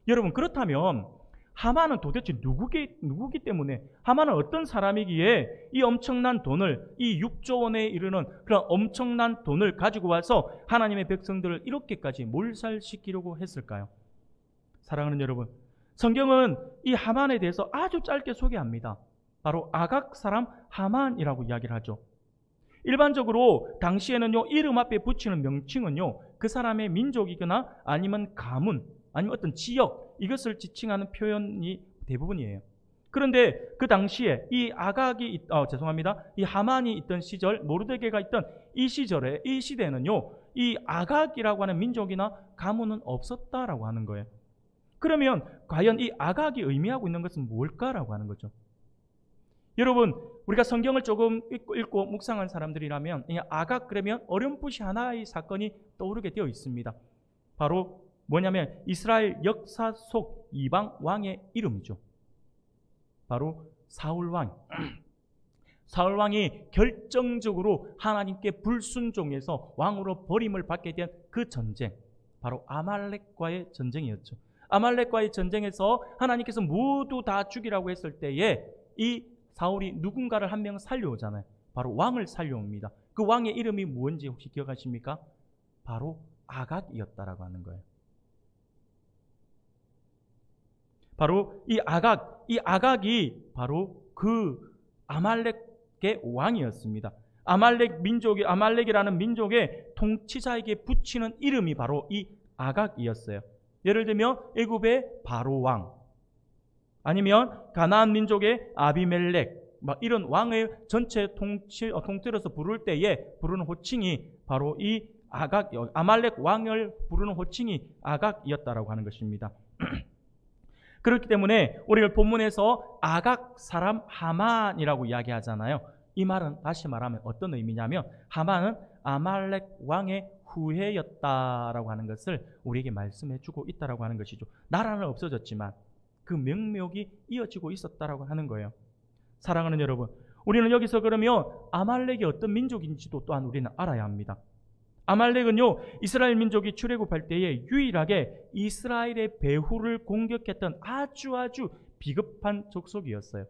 여러분, 그렇다면 하만은 도대체 누구기 때문에, 하만은 어떤 사람이기에 이 엄청난 돈을, 이 6조 원에 이르는 그런 엄청난 돈을 가지고 와서 하나님의 백성들을 이렇게까지 몰살시키려고 했을까요? 사랑하는 여러분, 성경은 이 하만에 대해서 아주 짧게 소개합니다. 바로 아각 사람 하만이라고 이야기를 하죠. 일반적으로 당시에는요, 이름 앞에 붙이는 명칭은요, 그 사람의 민족이거나 아니면 가문, 아니면 어떤 지역, 이것을 지칭하는 표현이 대부분이에요. 그런데 그 당시에 이 이 하만이 있던 시절, 모르드게가 있던 이 시대에는요, 이 아각이라고 하는 민족이나 가문은 없었다라고 하는 거예요. 그러면 과연 이 아각이 의미하고 있는 것은 뭘까라고 하는 거죠. 여러분, 우리가 성경을 조금 읽고 묵상한 사람들이라면 이 아각 그러면 어렴풋이 하나의 사건이 떠오르게 되어 있습니다. 바로 뭐냐면 이스라엘 역사 속 이방 왕의 이름이죠. 바로 사울왕. 사울왕이 결정적으로 하나님께 불순종해서 왕으로 버림을 받게 된 그 전쟁, 바로 아말렉과의 전쟁이었죠. 아말렉과의 전쟁에서 하나님께서 모두 다 죽이라고 했을 때에 이 사울이 누군가를 한 명 살려오잖아요. 바로 왕을 살려옵니다. 그 왕의 이름이 뭔지 혹시 기억하십니까? 바로 아각이었다라고 하는 거예요. 바로 이 아각이 바로 그 아말렉의 왕이었습니다. 아말렉이라는 민족의 통치자에게 붙이는 이름이 바로 이 아각이었어요. 예를 들면 애굽의 바로 왕, 아니면 가나안 민족의 아비멜렉, 이런 왕의 전체 통틀어서 부를 때에 부르는 호칭이 바로 이 아말렉 왕을 부르는 호칭이 아각이었다라고 하는 것입니다. 그렇기 때문에 우리가 본문에서 아각 사람 하만이라고 이야기하잖아요. 이 말은 다시 말하면 어떤 의미냐면 하만은 아말렉 왕의 후예였다라고 하는 것을 우리에게 말씀해 주고 있다라고 하는 것이죠. 나라는 없어졌지만 그 명목이 이어지고 있었다라고 하는 거예요. 사랑하는 여러분, 우리는 여기서 그러면 아말렉이 어떤 민족인지도 또한 우리는 알아야 합니다. 아말렉은요, 이스라엘 민족이 출애굽할 때에 유일하게 이스라엘의 배후를 공격했던 아주 비겁한 족속이었어요.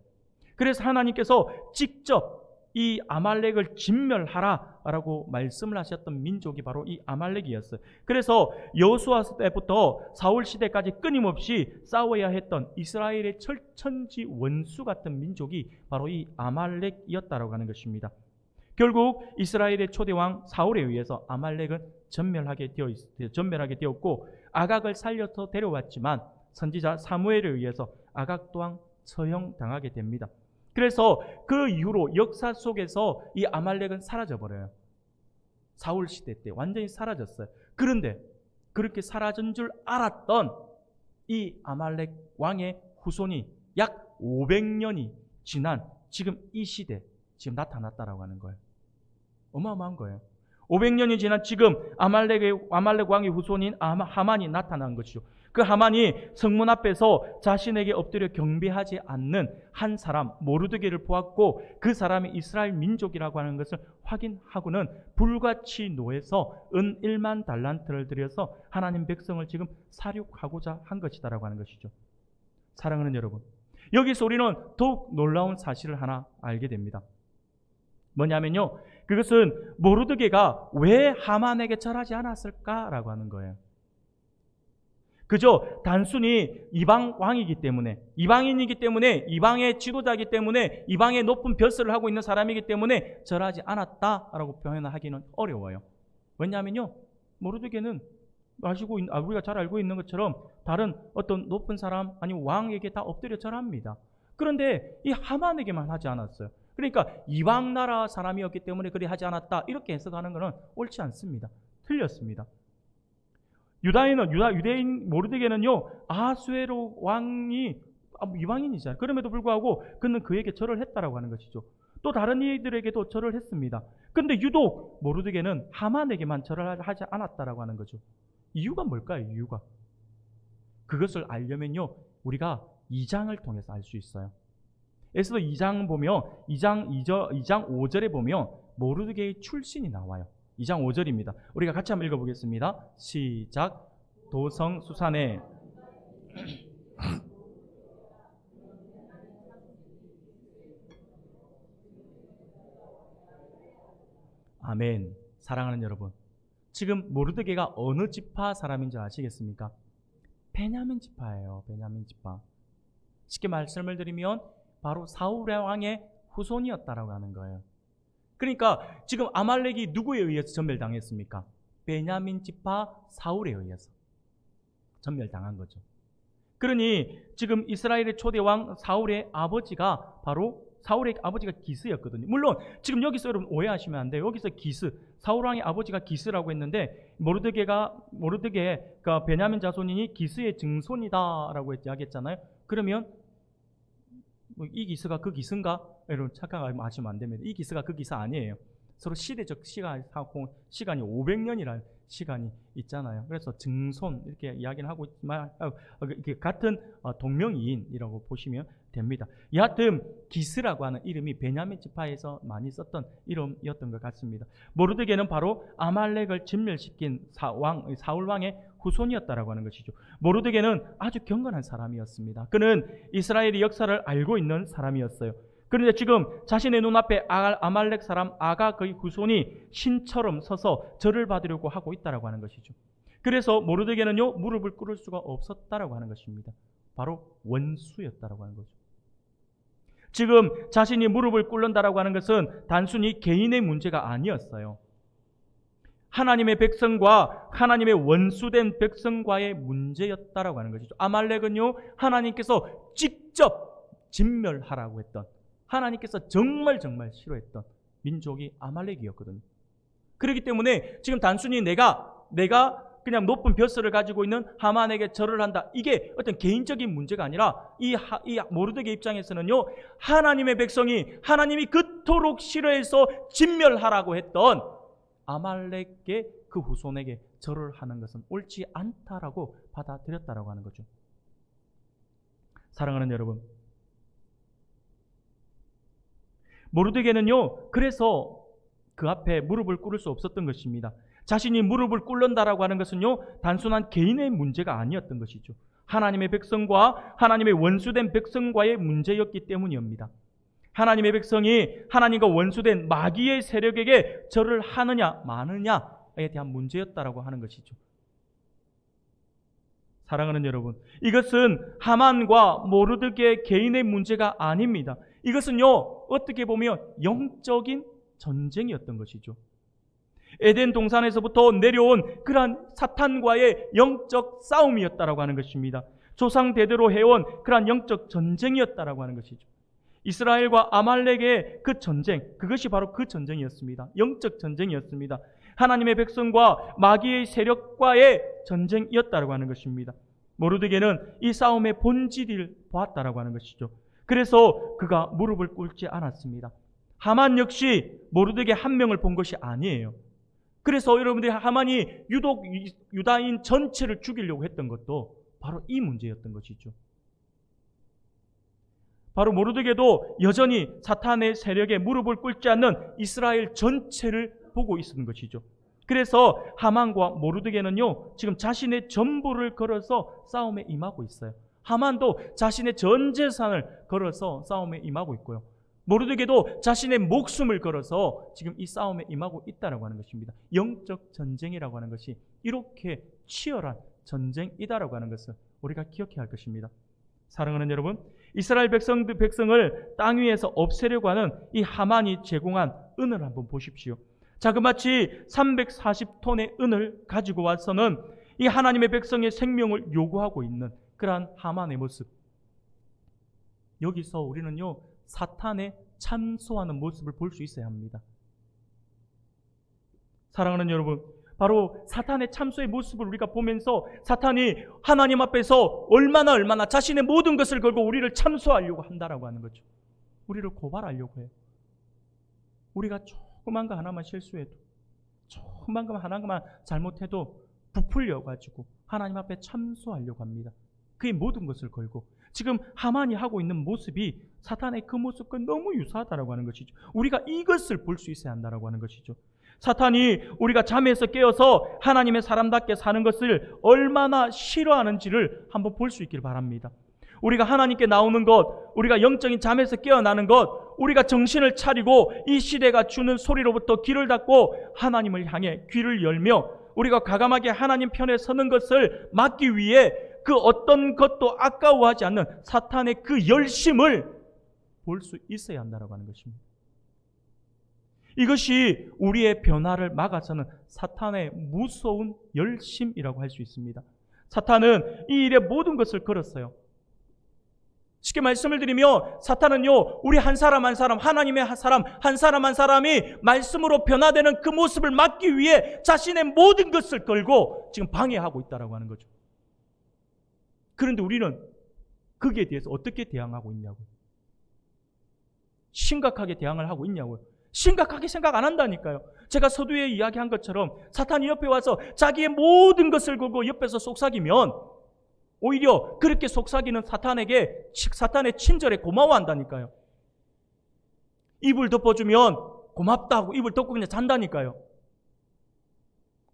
그래서 하나님께서 직접 이 아말렉을 진멸하라라고 말씀을 하셨던 민족이 바로 이 아말렉이었어요. 그래서 여호수아 때부터 사울 시대까지 끊임없이 싸워야 했던 이스라엘의 철천지 원수 같은 민족이 바로 이 아말렉이었다라고 하는 것입니다. 결국 이스라엘의 초대왕 사울에 의해서 아말렉은 전멸하게 되었고 아각을 살려서 데려왔지만 선지자 사무엘에 의해서 아각 또한 처형당하게 됩니다. 그래서 그 이후로 역사 속에서 이 아말렉은 사라져버려요. 사울 시대 때 완전히 사라졌어요. 그런데 그렇게 사라진 줄 알았던 이 아말렉 왕의 후손이 약 500년이 지난 지금 이 시대 지금 나타났다라고 하는 거예요. 어마어마한 거예요. 500년이 지난 지금 아말렉 왕의 후손인 하만이 나타난 것이죠. 그 하만이 성문 앞에서 자신에게 엎드려 경배하지 않는 한 사람 모르드게를 보았고 그 사람이 이스라엘 민족이라고 하는 것을 확인하고는 불같이 노해서 은 1만 달란트를 들여서 하나님 백성을 지금 살육하고자 한 것이다라고 하는 것이죠. 사랑하는 여러분, 여기서 우리는 더욱 놀라운 사실을 하나 알게 됩니다. 뭐냐면요, 그것은 모르드게가 왜 하만에게 절하지 않았을까라고 하는 거예요. 그저 단순히 이방 왕이기 때문에, 이방인이기 때문에, 이방의 지도자이기 때문에, 이방의 높은 벼슬을 하고 있는 사람이기 때문에 절하지 않았다라고 표현하기는 어려워요. 왜냐하면요, 모르드게는 우리가 잘 알고 있는 것처럼 다른 어떤 높은 사람 아니면 왕에게 다 엎드려 절합니다. 그런데 이 하만에게만 하지 않았어요. 그러니까 이방 나라 사람이었기 때문에 그리 하지 않았다 이렇게 해석하는 것은 옳지 않습니다. 틀렸습니다. 유대인 모르드게는요, 아수에로 왕이 이방인이잖아요. 그럼에도 불구하고 그는 그에게 절을 했다라고 하는 것이죠. 또 다른 이들에게도 절을 했습니다. 그런데 유독 모르드게는 하만에게만 절을 하지 않았다라고 하는 거죠. 이유가 뭘까요? 이유가 그것을 알려면요, 우리가 2장을 통해서 알 수 있어요. 에스더 2장 보면 2장 5절에 보면 모르드게의 출신이 나와요. 2장 5절입니다. 우리가 같이 한번 읽어보겠습니다. 시작. 도성 수산에 아멘. 사랑하는 여러분, 지금 모르드게가 어느 지파 사람인지 아시겠습니까? 베냐민 지파예요. 베냐민 지파. 쉽게 말씀을 드리면 바로 사울 왕의 후손이었다라고 하는 거예요. 그러니까 지금 아말렉이 누구에 의해서 전멸당했습니까? 베냐민 지파 사울에 의해서 전멸당한 거죠. 그러니 지금 이스라엘의 초대왕 사울의 아버지가 기스였거든요. 물론 지금 여기서 여러분 오해하시면 안 돼요. 여기서 사울 왕의 아버지가 기스라고 했는데 모르드게가 베냐민 자손이니 기스의 증손이다라고 이야기했잖아요. 그러면 이 기스가 그 기스인가? 여러분 착각하시면 안 됩니다. 이 기스가 그 기스 아니에요. 서로 시대적 시간이 500년이라는 시간이 있잖아요. 그래서 증손 이렇게 이야기는 하고 있지만 같은 동명이인이라고 보시면 됩니다. 여하튼 기스라고 하는 이름이 베냐민 지파에서 많이 썼던 이름이었던 것 같습니다. 모르드게는 바로 아말렉을 진멸시킨 사울 왕의 후손이었다라고 하는 것이죠. 모르드게는 아주 경건한 사람이었습니다. 그는 이스라엘의 역사를 알고 있는 사람이었어요. 그런데 지금 자신의 눈앞에 아말렉 사람 아가그의 후손이 신처럼 서서 절을 받으려고 하고 있다라고 하는 것이죠. 그래서 모르드게는요 무릎을 꿇을 수가 없었다라고 하는 것입니다. 바로 원수였다라고 하는 거죠. 지금 자신이 무릎을 꿇는다라고 하는 것은 단순히 개인의 문제가 아니었어요. 하나님의 백성과 하나님의 원수된 백성과의 문제였다라고 하는 것이죠. 아말렉은요 하나님께서 직접 진멸하라고 했던, 하나님께서 정말 싫어했던 민족이 아말렉이었거든요. 그렇기 때문에 지금 단순히 내가 그냥 높은 벼슬을 가지고 있는 하만에게 절을 한다, 이게 어떤 개인적인 문제가 아니라 이 모르드게 입장에서는요 하나님의 백성이 하나님이 그토록 싫어해서 진멸하라고 했던 아말렉의 그 후손에게 절을 하는 것은 옳지 않다라고 받아들였다라고 하는 거죠. 사랑하는 여러분, 모르드게는요 그래서 그 앞에 무릎을 꿇을 수 없었던 것입니다. 자신이 무릎을 꿇는다라고 하는 것은요 단순한 개인의 문제가 아니었던 것이죠. 하나님의 백성과 하나님의 원수된 백성과의 문제였기 때문입니다. 하나님의 백성이 하나님과 원수된 마귀의 세력에게 절을 하느냐 마느냐에 대한 문제였다라고 하는 것이죠. 사랑하는 여러분, 이것은 하만과 모르드게 개인의 문제가 아닙니다. 이것은요 어떻게 보면 영적인 전쟁이었던 것이죠. 에덴 동산에서부터 내려온 그러한 사탄과의 영적 싸움이었다라고 하는 것입니다. 조상 대대로 해온 그러한 영적 전쟁이었다라고 하는 것이죠. 이스라엘과 아말렉의 그 전쟁, 그것이 바로 그 전쟁이었습니다. 영적 전쟁이었습니다. 하나님의 백성과 마귀의 세력과의 전쟁이었다라고 하는 것입니다. 모르드게는 이 싸움의 본질을 보았다라고 하는 것이죠. 그래서 그가 무릎을 꿇지 않았습니다. 하만 역시 모르드게 한 명을 본 것이 아니에요. 그래서 여러분들이 하만이 유독 유다인 전체를 죽이려고 했던 것도 바로 이 문제였던 것이죠. 바로 모르드게도 여전히 사탄의 세력에 무릎을 꿇지 않는 이스라엘 전체를 보고 있었던 것이죠. 그래서 하만과 모르드게는요 지금 자신의 전부를 걸어서 싸움에 임하고 있어요. 하만도 자신의 전 재산을 걸어서 싸움에 임하고 있고요. 모르드게도 자신의 목숨을 걸어서 지금 이 싸움에 임하고 있다라고 하는 것입니다. 영적 전쟁이라고 하는 것이 이렇게 치열한 전쟁이다라고 하는 것을 우리가 기억해야 할 것입니다. 사랑하는 여러분, 이스라엘 백성을 땅 위에서 없애려고 하는 이 하만이 제공한 은을 한번 보십시오. 자그마치 340톤의 은을 가지고 와서는 이 하나님의 백성의 생명을 요구하고 있는 그러한 하만의 모습. 여기서 우리는요 사탄에 참소하는 모습을 볼 수 있어야 합니다. 사랑하는 여러분, 바로 사탄의 참소의 모습을 우리가 보면서 사탄이 하나님 앞에서 얼마나 자신의 모든 것을 걸고 우리를 참소하려고 한다라고 하는 거죠. 우리를 고발하려고 해요. 우리가 조그만 거 하나만 실수해도, 조그만 거 하나만 잘못해도 부풀려가지고 하나님 앞에 참소하려고 합니다. 그의 모든 것을 걸고 지금 하만이 하고 있는 모습이 사탄의 그 모습과 너무 유사하다라고 하는 것이죠. 우리가 이것을 볼 수 있어야 한다라고 하는 것이죠. 사탄이 우리가 잠에서 깨어서 하나님의 사람답게 사는 것을 얼마나 싫어하는지를 한번 볼 수 있길 바랍니다. 우리가 하나님께 나오는 것, 우리가 영적인 잠에서 깨어나는 것, 우리가 정신을 차리고 이 시대가 주는 소리로부터 귀를 닫고 하나님을 향해 귀를 열며 우리가 과감하게 하나님 편에 서는 것을 막기 위해 그 어떤 것도 아까워하지 않는 사탄의 그 열심을 볼 수 있어야 한다고 하는 것입니다. 이것이 우리의 변화를 막아서는 사탄의 무서운 열심이라고 할 수 있습니다. 사탄은 이 일에 모든 것을 걸었어요. 쉽게 말씀을 드리며 사탄은요 우리 한 사람 한 사람, 하나님의 한 사람 한 사람이 말씀으로 변화되는 그 모습을 막기 위해 자신의 모든 것을 걸고 지금 방해하고 있다고 하는 거죠. 그런데 우리는 거기에 대해서 어떻게 대항하고 있냐고요. 심각하게 대항을 하고 있냐고요. 심각하게 생각 안 한다니까요. 제가 서두에 이야기한 것처럼 사탄이 옆에 와서 자기의 모든 것을 걸고 옆에서 속삭이면 오히려 그렇게 속삭이는 사탄의 친절에 고마워한다니까요. 입을 덮어주면 고맙다 하고 입을 덮고 그냥 잔다니까요.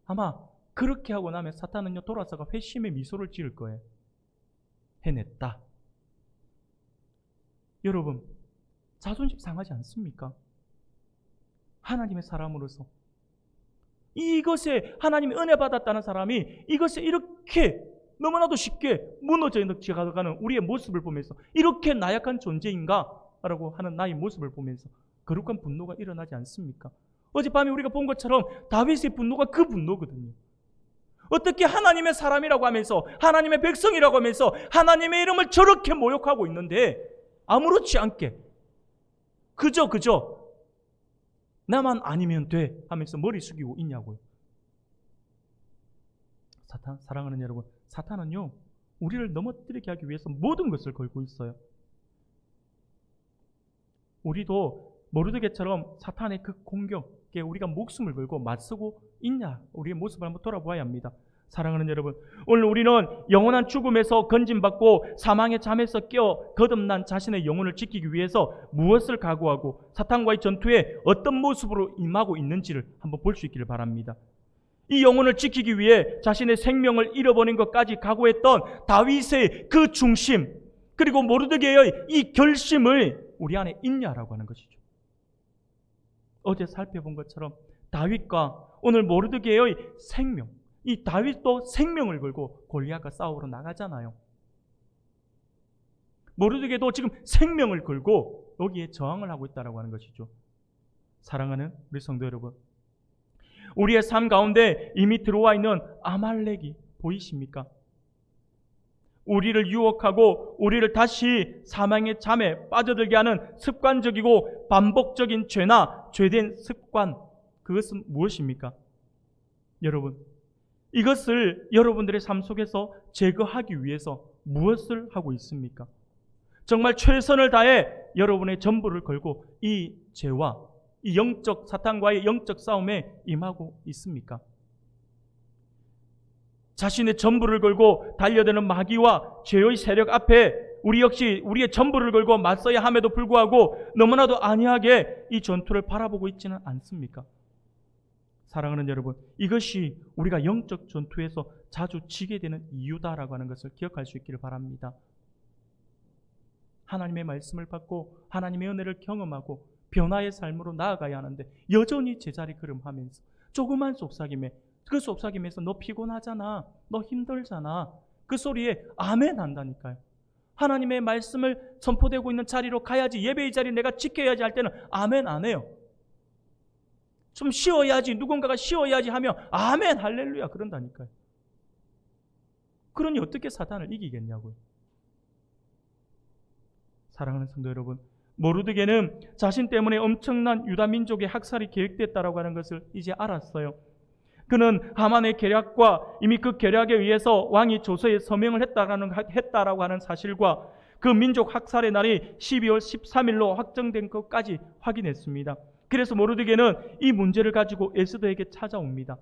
아마 그렇게 하고 나면 사탄은요 돌아서가 회심의 미소를 지을 거예요. 해냈다. 여러분, 자존심 상하지 않습니까? 하나님의 사람으로서 이것에 하나님의 은혜 받았다는 사람이 이것에 이렇게 너무나도 쉽게 무너져 가는 우리의 모습을 보면서 이렇게 나약한 존재인가? 라고 하는 나의 모습을 보면서 거룩한 분노가 일어나지 않습니까? 어젯밤에 우리가 본 것처럼 다윗의 분노가 그 분노거든요. 어떻게 하나님의 사람이라고 하면서 하나님의 백성이라고 하면서 하나님의 이름을 저렇게 모욕하고 있는데 아무렇지 않게 그저 나만 아니면 돼 하면서 머리 숙이고 있냐고요. 사랑하는 여러분, 사탄은요 우리를 넘어뜨리게 하기 위해서 모든 것을 걸고 있어요. 우리도 모르드게처럼 사탄의 그 공격에 우리가 목숨을 걸고 맞서고 있냐, 우리의 모습을 한번 돌아보아야 합니다. 사랑하는 여러분, 오늘 우리는 영원한 죽음에서 건짐받고 사망의 잠에서 깨어 거듭난 자신의 영혼을 지키기 위해서 무엇을 각오하고 사탄과의 전투에 어떤 모습으로 임하고 있는지를 한번 볼 수 있기를 바랍니다. 이 영혼을 지키기 위해 자신의 생명을 잃어버린 것까지 각오했던 다윗의 그 중심, 그리고 모르드게의 이 결심을 우리 안에 있냐라고 하는 것이죠. 어제 살펴본 것처럼 다윗과 오늘 모르드게의 생명, 이 다윗도 생명을 걸고 골리앗과 싸우러 나가잖아요. 모르드게도 지금 생명을 걸고 여기에 저항을 하고 있다라고 하는 것이죠. 사랑하는 우리 성도 여러분, 우리의 삶 가운데 이미 들어와 있는 아말렉이 보이십니까? 우리를 유혹하고 우리를 다시 사망의 잠에 빠져들게 하는 습관적이고 반복적인 죄나 죄된 습관, 그것은 무엇입니까? 여러분, 이것을 여러분들의 삶 속에서 제거하기 위해서 무엇을 하고 있습니까? 정말 최선을 다해 여러분의 전부를 걸고 이 죄와 이 사탄과의 영적 싸움에 임하고 있습니까? 자신의 전부를 걸고 달려드는 마귀와 죄의 세력 앞에 우리 역시 우리의 전부를 걸고 맞서야 함에도 불구하고 너무나도 안이하게 이 전투를 바라보고 있지는 않습니까? 사랑하는 여러분, 이것이 우리가 영적 전투에서 자주 지게 되는 이유다라고 하는 것을 기억할 수 있기를 바랍니다. 하나님의 말씀을 받고 하나님의 은혜를 경험하고 변화의 삶으로 나아가야 하는데 여전히 제자리 걸음하면서 조그만 속삭임에, 그 속삭임에서 너 피곤하잖아, 너 힘들잖아, 그 소리에 아멘 한다니까요. 하나님의 말씀을 선포되고 있는 자리로 가야지, 예배의 자리 내가 지켜야지 할 때는 아멘 안 해요. 좀 쉬어야지, 누군가가 쉬어야지 하며 아멘 할렐루야 그런다니까요. 그러니 어떻게 사탄을 이기겠냐고요. 사랑하는 성도 여러분, 모르드게는 자신 때문에 엄청난 유다 민족의 학살이 계획됐다라고 하는 것을 이제 알았어요. 그는 하만의 계략과 이미 그 계략에 의해서 왕이 조서에 서명을 했다라고 하는 사실과 그 민족 학살의 날이 12월 13일로 확정된 것까지 확인했습니다. 그래서 모르드게는 이 문제를 가지고 에스더에게 찾아옵니다.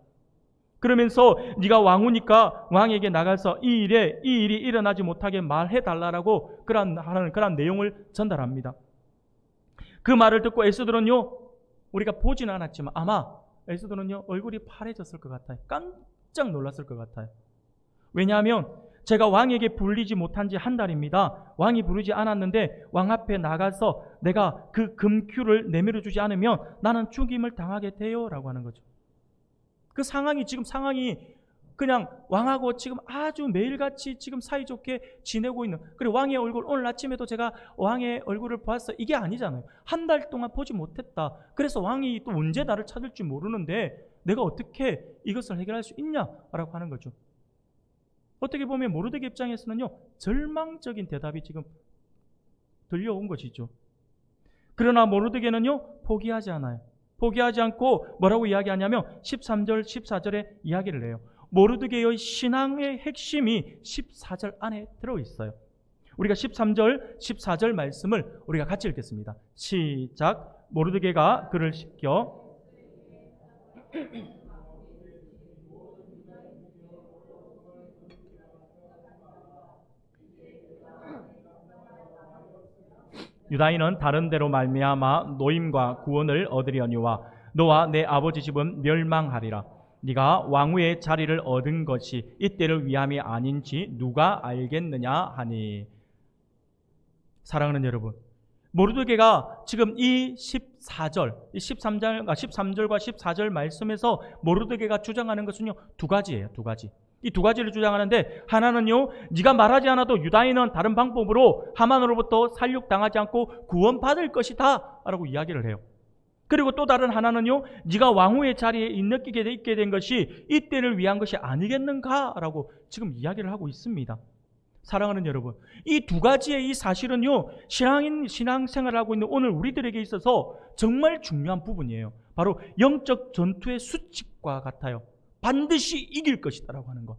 그러면서 네가 왕후니까 왕에게 나가서 이 일이 일어나지 못하게 말해달라고 그런 내용을 전달합니다. 그 말을 듣고 에스더는요, 우리가 보지는 않았지만 아마 에스더는요 얼굴이 파래졌을 것 같아요. 깜짝 놀랐을 것 같아요. 왜냐하면 제가 왕에게 불리지 못한 지 한 달입니다. 왕이 부르지 않았는데 왕 앞에 나가서 내가 그 금큐를 내밀어 주지 않으면 나는 죽임을 당하게 돼요 라고 하는 거죠. 그 상황이 그냥 왕하고 지금 아주 매일같이 지금 사이좋게 지내고 있는, 그리고 왕의 얼굴 오늘 아침에도 제가 왕의 얼굴을 보았어요, 이게 아니잖아요. 한 달 동안 보지 못했다. 그래서 왕이 또 언제 나를 찾을지 모르는데 내가 어떻게 이것을 해결할 수 있냐라고 하는 거죠. 어떻게 보면 모르드게 입장에서는요 절망적인 대답이 지금 들려온 것이죠. 그러나 모르드게는요 포기하지 않아요. 포기하지 않고 뭐라고 이야기하냐면 13절 14절에 이야기를 해요. 모르드게의 신앙의 핵심이 14절 안에 들어있어요. 우리가 13절 14절 말씀을 우리가 같이 읽겠습니다. 시작. 모르드게가 그를 시켜 유다인은 다른 데로 말미암아 노임과 구원을 얻으려니와 너와 내 아버지 집은 멸망하리라. 네가 왕후의 자리를 얻은 것이 이때를 위함이 아닌지 누가 알겠느냐 하니. 사랑하는 여러분, 모르드게가 지금 이 14절, 이 13절과 14절 말씀에서 모르드게가 주장하는 것은요, 두 가지예요. 두 가지. 이 두 가지를 주장하는데, 하나는요, 네가 말하지 않아도 유다인은 다른 방법으로 하만으로부터 살육당하지 않고 구원받을 것이다 라고 이야기를 해요. 그리고 또 다른 하나는요, 네가 왕후의 자리에 있게 된 것이 이때를 위한 것이 아니겠는가 라고 지금 이야기를 하고 있습니다. 사랑하는 여러분, 이 두 가지의 이 사실은요, 신앙생활을 하고 있는 오늘 우리들에게 있어서 정말 중요한 부분이에요. 바로 영적 전투의 수칙과 같아요. 반드시 이길 것이다라고 하는 것.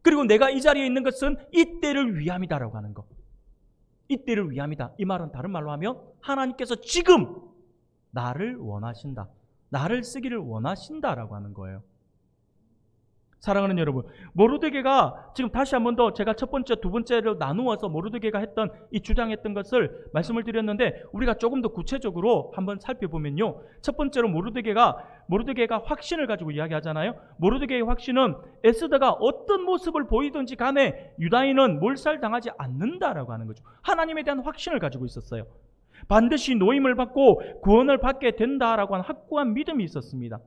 그리고 내가 이 자리에 있는 것은 이때를 위함이다라고 하는 것. 이때를 위함이다. 이 말은 다른 말로 하면 하나님께서 지금 나를 원하신다. 나를 쓰기를 원하신다라고 하는 거예요. 사랑하는 여러분, 모르드게가 지금 다시 한 번 더 제가 첫 번째, 두 번째로 나누어서 모르드게가 했던 이 주장했던 것을 말씀을 드렸는데, 우리가 조금 더 구체적으로 한번 살펴보면요, 첫 번째로 모르드게가 확신을 가지고 이야기하잖아요. 모르드게의 확신은 에스더가 어떤 모습을 보이든지 간에 유다인은 몰살당하지 않는다라고 하는 거죠. 하나님에 대한 확신을 가지고 있었어요. 반드시 노임을 받고 구원을 받게 된다라고 하는 확고한 믿음이 있었습니다.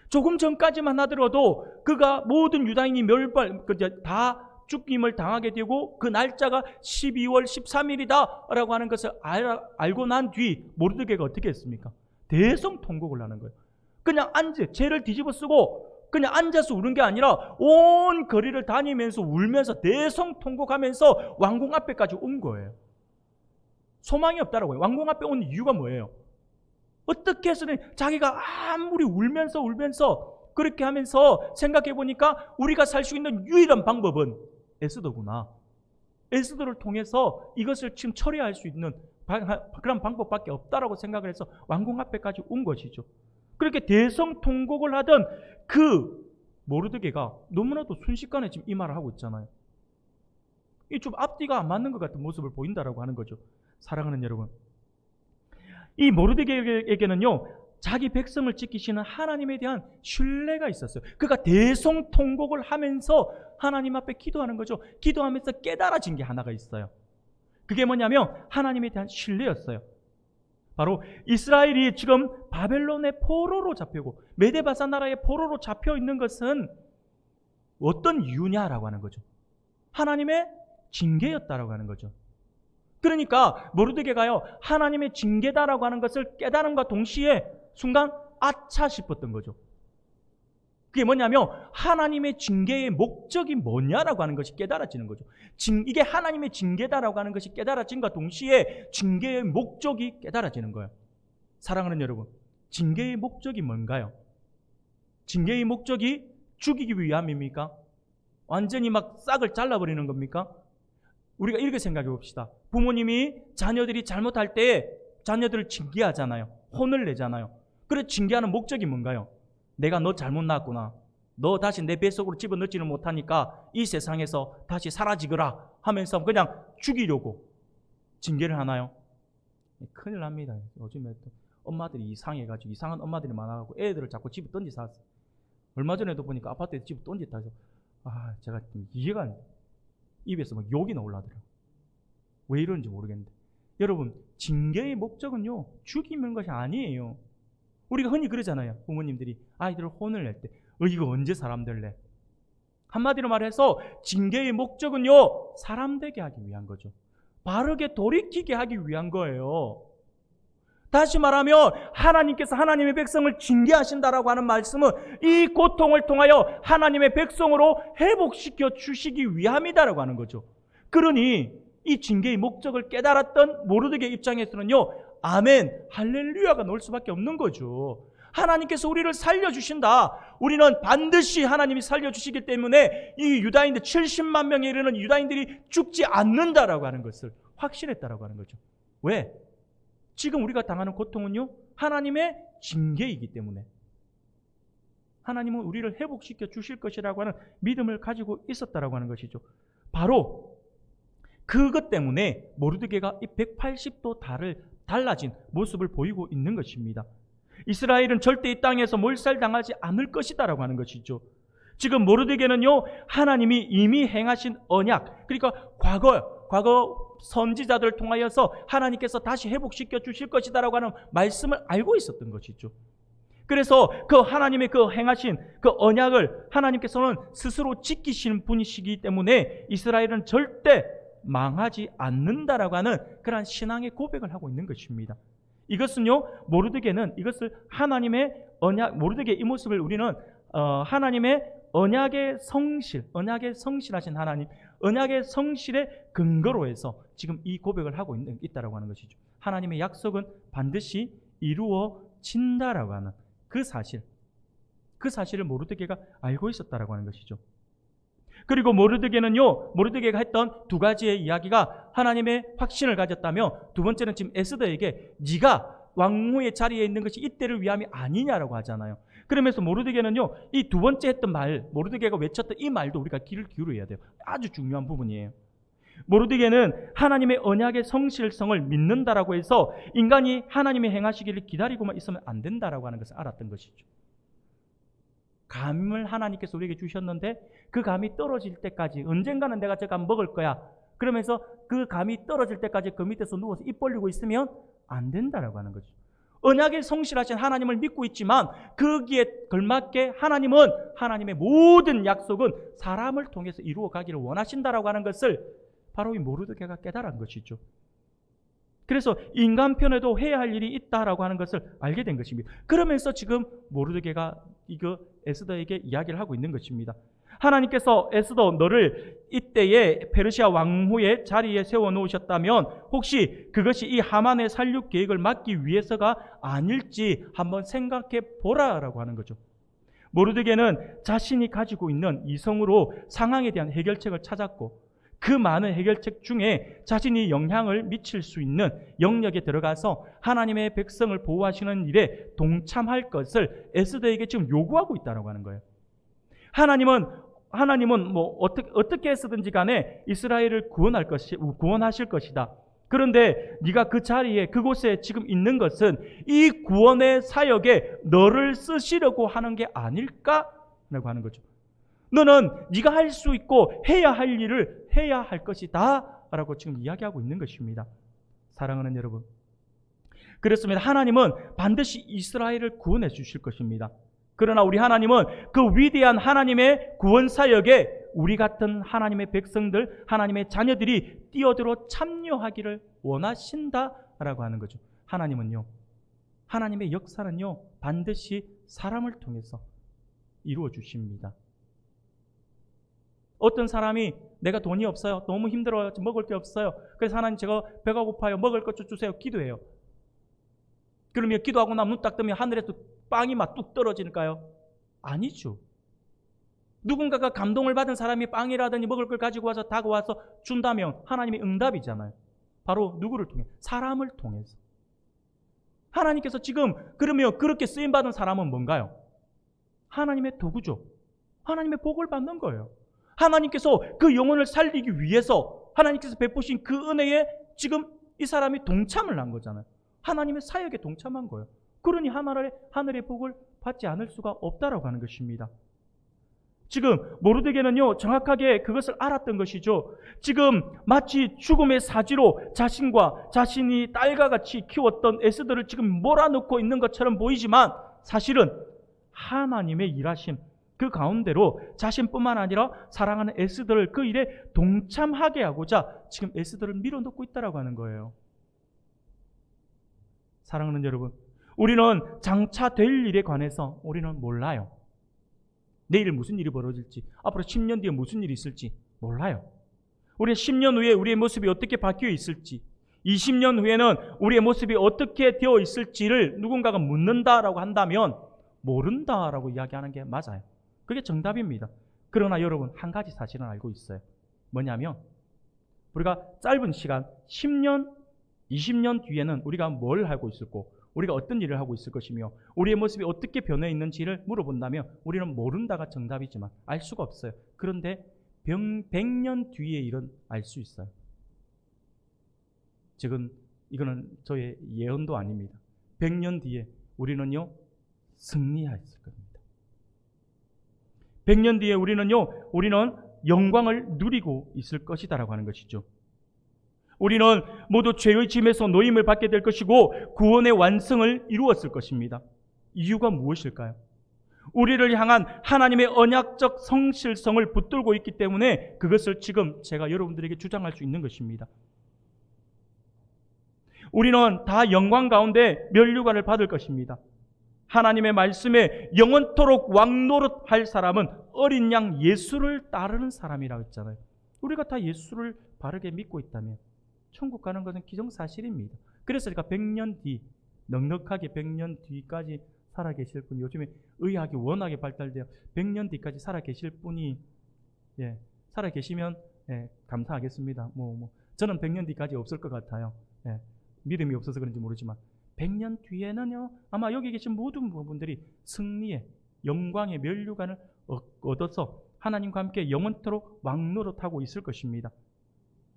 조금 전까지만 하더라도 그가 모든 유다인이 다 죽임을 당하게 되고 그 날짜가 12월 13일이다 라고 하는 것을 알고 난 뒤 모르드게가 어떻게 했습니까? 대성통곡을 하는 거예요. 그냥 죄를 뒤집어 쓰고 그냥 앉아서 우는 게 아니라 온 거리를 다니면서 울면서 대성통곡하면서 왕궁 앞에까지 온 거예요. 소망이 없다라고요. 왕궁 앞에 온 이유가 뭐예요? 어떻게 해서든 자기가 아무리 울면서 그렇게 하면서 생각해 보니까 우리가 살 수 있는 유일한 방법은 에스더구나. 에스더를 통해서 이것을 지금 처리할 수 있는 그런 방법밖에 없다라고 생각을 해서 왕궁 앞에까지 온 것이죠. 그렇게 대성통곡을 하던 그 모르드게가 너무나도 순식간에 지금 이 말을 하고 있잖아요. 이 좀 앞뒤가 안 맞는 것 같은 모습을 보인다라고 하는 거죠. 사랑하는 여러분, 이 모르드게에게는요, 자기 백성을 지키시는 하나님에 대한 신뢰가 있었어요. 그가 대성통곡을 하면서 하나님 앞에 기도하는 거죠. 기도하면서 깨달아진 게 하나가 있어요. 그게 뭐냐면 하나님에 대한 신뢰였어요. 바로 이스라엘이 지금 바벨론의 포로로 잡히고 메데바사 나라의 포로로 잡혀 있는 것은 어떤 이유냐라고 하는 거죠. 하나님의 징계였다라고 하는 거죠. 그러니까 모르드게가요, 하나님의 징계다라고 하는 것을 깨달음과 동시에 순간 아차 싶었던 거죠. 그게 뭐냐면 하나님의 징계의 목적이 뭐냐라고 하는 것이 깨달아지는 거죠. 이게 하나님의 징계다라고 하는 것이 깨달아진과 동시에 징계의 목적이 깨달아지는 거예요. 사랑하는 여러분, 징계의 목적이 뭔가요? 징계의 목적이 죽이기 위함입니까? 완전히 막 싹을 잘라버리는 겁니까? 우리가 이렇게 생각해 봅시다. 부모님이 자녀들이 잘못할 때 자녀들을 징계하잖아요. 혼을 내잖아요. 그래서 징계하는 목적이 뭔가요? 내가 너 잘못 낳았구나. 너 다시 내 뱃속으로 집어넣지는 못하니까 이 세상에서 다시 사라지거라 하면서 그냥 죽이려고 징계를 하나요? 큰일 납니다. 요즘에 또 엄마들이 이상해가지고 이상한 엄마들이 많아가지고 애들을 자꾸 집에 던지서 왔어요. 얼마 전에도 보니까 아파트에 집에 던졌다 해서 제가 좀 이해가 안 돼요. 입에서 막 욕이 나오려더라고요. 왜 이런지 모르겠는데, 여러분, 징계의 목적은요, 죽이는 것이 아니에요. 우리가 흔히 그러잖아요. 부모님들이 아이들을 혼을 낼 때 이거 언제 사람 될래? 한마디로 말해서 징계의 목적은요, 사람 되게 하기 위한 거죠. 바르게 돌이키게 하기 위한 거예요. 다시 말하면 하나님께서 하나님의 백성을 징계하신다라고 하는 말씀은 이 고통을 통하여 하나님의 백성으로 회복시켜 주시기 위함이다라고 하는 거죠. 그러니 이 징계의 목적을 깨달았던 모르드게 입장에서는요, 아멘, 할렐루야가 나올 수밖에 없는 거죠. 하나님께서 우리를 살려주신다. 우리는 반드시 하나님이 살려주시기 때문에 이 유다인들 70만 명에 이르는 유다인들이 죽지 않는다라고 하는 것을 확신했다라고 하는 거죠. 왜? 지금 우리가 당하는 고통은요, 하나님의 징계이기 때문에 하나님은 우리를 회복시켜 주실 것이라고 하는 믿음을 가지고 있었다라고 하는 것이죠. 바로 그것 때문에 모르드게가 이 180도 달라진 모습을 보이고 있는 것입니다. 이스라엘은 절대 이 땅에서 몰살당하지 않을 것이다라고 하는 것이죠. 지금 모르드게는요, 하나님이 이미 행하신 언약, 그러니까 과거 선지자들을 통하여서 하나님께서 다시 회복시켜 주실 것이다라고 하는 말씀을 알고 있었던 것이죠. 그래서 그 하나님의 그 행하신 그 언약을 하나님께서는 스스로 지키시는 분이시기 때문에 이스라엘은 절대 망하지 않는다라고 하는 그러한 신앙의 고백을 하고 있는 것입니다. 이것은요, 모르드게는 이것을 하나님의 언약, 모르드게 이 모습을 우리는 하나님의 언약의 성실하신 하나님, 언약의 성실의 근거로 해서 지금 이 고백을 하고 있다라고 하는 것이죠. 하나님의 약속은 반드시 이루어진다라고 하는 그 사실을 모르드게가 알고 있었다라고 하는 것이죠. 그리고 모르드게가 했던 두 가지의 이야기가 하나님의 확신을 가졌다며, 두 번째는 지금 에스더에게 네가 왕후의 자리에 있는 것이 이때를 위함이 아니냐라고 하잖아요. 그러면서 모르드게는요, 이 두 번째 했던 말, 모르드게가 외쳤던 이 말도 우리가 귀를 기울여야 돼요. 아주 중요한 부분이에요. 모르드게는 하나님의 언약의 성실성을 믿는다라고 해서 인간이 하나님의 행하시기를 기다리고만 있으면 안 된다라고 하는 것을 알았던 것이죠. 감을 하나님께서 우리에게 주셨는데 그 감이 떨어질 때까지, 언젠가는 내가 저 감 먹을 거야, 그러면서 그 감이 떨어질 때까지 그 밑에서 누워서 입 벌리고 있으면 안 된다라고 하는 거죠. 언약의 성실하신 하나님을 믿고 있지만 거기에 걸맞게 하나님은 하나님의 모든 약속은 사람을 통해서 이루어 가기를 원하신다라고 하는 것을 바로 이 모르드게가 깨달은 것이죠. 그래서 인간 편에도 해야 할 일이 있다라고 하는 것을 알게 된 것입니다. 그러면서 지금 모르드게가 이거 에스더에게 이야기를 하고 있는 것입니다. 하나님께서 에스더, 너를 이때에 페르시아 왕후의 자리에 세워놓으셨다면 혹시 그것이 이 하만의 살육 계획을 막기 위해서가 아닐지 한번 생각해 보라라고 하는 거죠. 모르드게는 자신이 가지고 있는 이성으로 상황에 대한 해결책을 찾았고, 그 많은 해결책 중에 자신이 영향을 미칠 수 있는 영역에 들어가서 하나님의 백성을 보호하시는 일에 동참할 것을 에스더에게 지금 요구하고 있다고 하는 거예요. 하나님은 뭐 어떻게 해서든지 간에 이스라엘을 구원하실 것이다. 그런데 네가 그 자리에, 그곳에 지금 있는 것은 이 구원의 사역에 너를 쓰시려고 하는 게 아닐까라고 하는 거죠. 너는 네가 할 수 있고 해야 할 일을 해야 할 것이다 라고 지금 이야기하고 있는 것입니다. 사랑하는 여러분, 그렇습니다. 하나님은 반드시 이스라엘을 구원해 주실 것입니다. 그러나 우리 하나님은 그 위대한 하나님의 구원 사역에 우리 같은 하나님의 백성들, 하나님의 자녀들이 뛰어들어 참여하기를 원하신다라고 하는 거죠. 하나님의 역사는요, 반드시 사람을 통해서 이루어 주십니다. 어떤 사람이 내가 돈이 없어요, 너무 힘들어요, 먹을 게 없어요, 그래서 하나님 제가 배가 고파요, 먹을 것 좀 주세요, 기도해요. 그러면 기도하고 나면 눈 딱 뜨면 하늘에서 빵이 막 뚝 떨어질까요? 아니죠. 누군가가 감동을 받은 사람이 빵이라든지 먹을 걸 가지고 와서 다가와서 준다면 하나님의 응답이잖아요. 바로 누구를 통해? 사람을 통해서. 하나님께서 지금 그러면 그렇게 쓰임받은 사람은 뭔가요? 하나님의 도구죠. 하나님의 복을 받는 거예요. 하나님께서 그 영혼을 살리기 위해서 하나님께서 베푸신 그 은혜에 지금 이 사람이 동참을 한 거잖아요. 하나님의 사역에 동참한 거예요. 그러니 하늘의 복을 받지 않을 수가 없다라고 하는 것입니다. 지금 모르드게는요, 정확하게 그것을 알았던 것이죠. 지금 마치 죽음의 사지로 자신이 딸과 같이 키웠던 에스더를 지금 몰아넣고 있는 것처럼 보이지만 사실은 하나님의 일하심 그 가운데로 자신뿐만 아니라 사랑하는 에스더를 그 일에 동참하게 하고자 지금 에스더를 밀어넣고 있다라고 하는 거예요. 사랑하는 여러분, 우리는 장차 될 일에 관해서 우리는 몰라요. 내일 무슨 일이 벌어질지, 앞으로 10년 뒤에 무슨 일이 있을지 몰라요. 우리 10년 후에 우리의 모습이 어떻게 바뀌어 있을지, 20년 후에는 우리의 모습이 어떻게 되어 있을지를 누군가가 묻는다라고 한다면 모른다라고 이야기하는 게 맞아요. 그게 정답입니다. 그러나 여러분, 한 가지 사실은 알고 있어요. 뭐냐면 우리가 짧은 시간 10년, 20년 뒤에는 우리가 뭘 하고 있을고, 우리가 어떤 일을 하고 있을 것이며 우리의 모습이 어떻게 변해 있는지를 물어본다면 우리는 모른다가 정답이지만 알 수가 없어요. 그런데 100년 뒤의 일은 알 수 있어요. 지금 이거는 저의 예언도 아닙니다. 100년 뒤에 우리는요 승리했을 겁니다. 100년 뒤에 우리는 영광을 누리고 있을 것이다라고 하는 것이죠. 우리는 모두 죄의 짐에서 노임을 받게 될 것이고 구원의 완성을 이루었을 것입니다. 이유가 무엇일까요? 우리를 향한 하나님의 언약적 성실성을 붙들고 있기 때문에 그것을 지금 제가 여러분들에게 주장할 수 있는 것입니다. 우리는 다 영광 가운데 면류관을 받을 것입니다. 하나님의 말씀에 영원토록 왕노릇할 사람은 어린 양 예수를 따르는 사람이라고 했잖아요. 우리가 다 예수를 바르게 믿고 있다면 천국 가는 것은 기정사실입니다. 그래서 제가 100년 뒤, 넉넉하게 100년 뒤까지 살아계실 분이, 요즘에 의학이 워낙에 발달되어 100년 뒤까지 살아계실 분이 살아계시면 감사하겠습니다. 저는 100년 뒤까지 없을 것 같아요. 믿음이 없어서 그런지 모르지만 100년 뒤에는요 아마 여기 계신 모든 분들이 승리의 영광의 면류관을 얻어서 하나님과 함께 영원토록 왕노릇하고 있을 것입니다.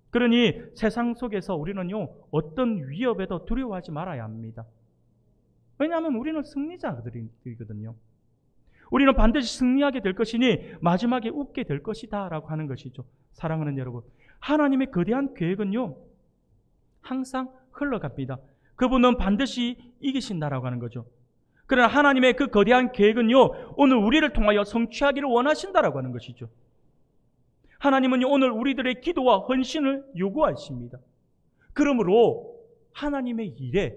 그러니 세상 속에서 우리는요 어떤 위협에도 두려워하지 말아야 합니다. 왜냐하면 우리는 승리자들이거든요. 우리는 반드시 승리하게 될 것이니 마지막에 웃게 될 것이다 라고 하는 것이죠. 사랑하는 여러분, 하나님의 거대한 계획은요 항상 흘러갑니다. 그분은 반드시 이기신다라고 하는 거죠. 그러나 하나님의 그 거대한 계획은요 오늘 우리를 통하여 성취하기를 원하신다라고 하는 것이죠. 하나님은 오늘 우리들의 기도와 헌신을 요구하십니다. 그러므로 하나님의 일에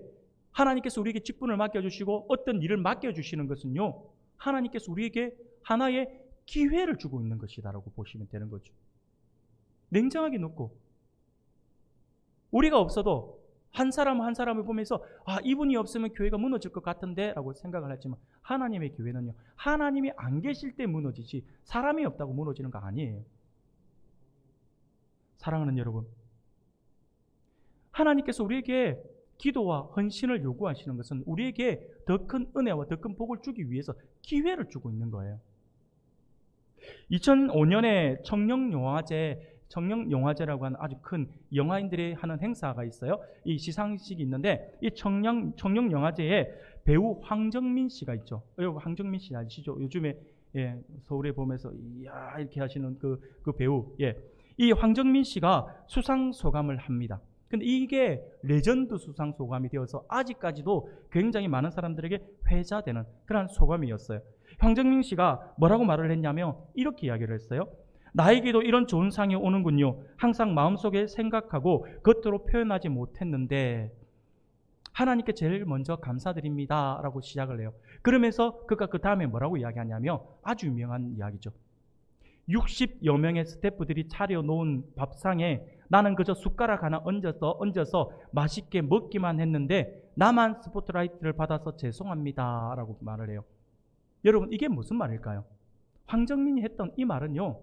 하나님께서 우리에게 직분을 맡겨주시고 어떤 일을 맡겨주시는 것은요 하나님께서 우리에게 하나의 기회를 주고 있는 것이다라고 보시면 되는 거죠. 냉정하게 놓고 우리가 없어도 한 사람 한 사람을 보면서 이분이 없으면 교회가 무너질 것 같은데 라고 생각을 했지만 하나님의 교회는요 하나님이 안 계실 때 무너지지 사람이 없다고 무너지는 거 아니에요. 사랑하는 여러분, 하나님께서 우리에게 기도와 헌신을 요구하시는 것은 우리에게 더 큰 은혜와 더 큰 복을 주기 위해서 기회를 주고 있는 거예요. 2005년에 청룡영화제라고 하는 아주 큰 영화인들이 하는 행사가 있어요. 이 시상식이 있는데 이 청룡영화제에 배우 황정민 씨가 있죠. 여러분 황정민 씨 아시죠? 요즘에 서울에 보면서 이야 이렇게 하시는 그 배우. 이 황정민 씨가 수상 소감을 합니다. 근데 이게 레전드 수상 소감이 되어서 아직까지도 굉장히 많은 사람들에게 회자되는 그런 소감이었어요. 황정민 씨가 뭐라고 말을 했냐면 이렇게 이야기를 했어요. 나에게도 이런 좋은 상이 오는군요. 항상 마음속에 생각하고 겉으로 표현하지 못했는데 하나님께 제일 먼저 감사드립니다 라고 시작을 해요. 그러면서 그가 그 다음에 뭐라고 이야기하냐면 아주 유명한 이야기죠. 60여 명의 스태프들이 차려놓은 밥상에 나는 그저 숟가락 하나 얹어서 맛있게 먹기만 했는데 나만 스포트라이트를 받아서 죄송합니다 라고 말을 해요. 여러분 이게 무슨 말일까요? 황정민이 했던 이 말은요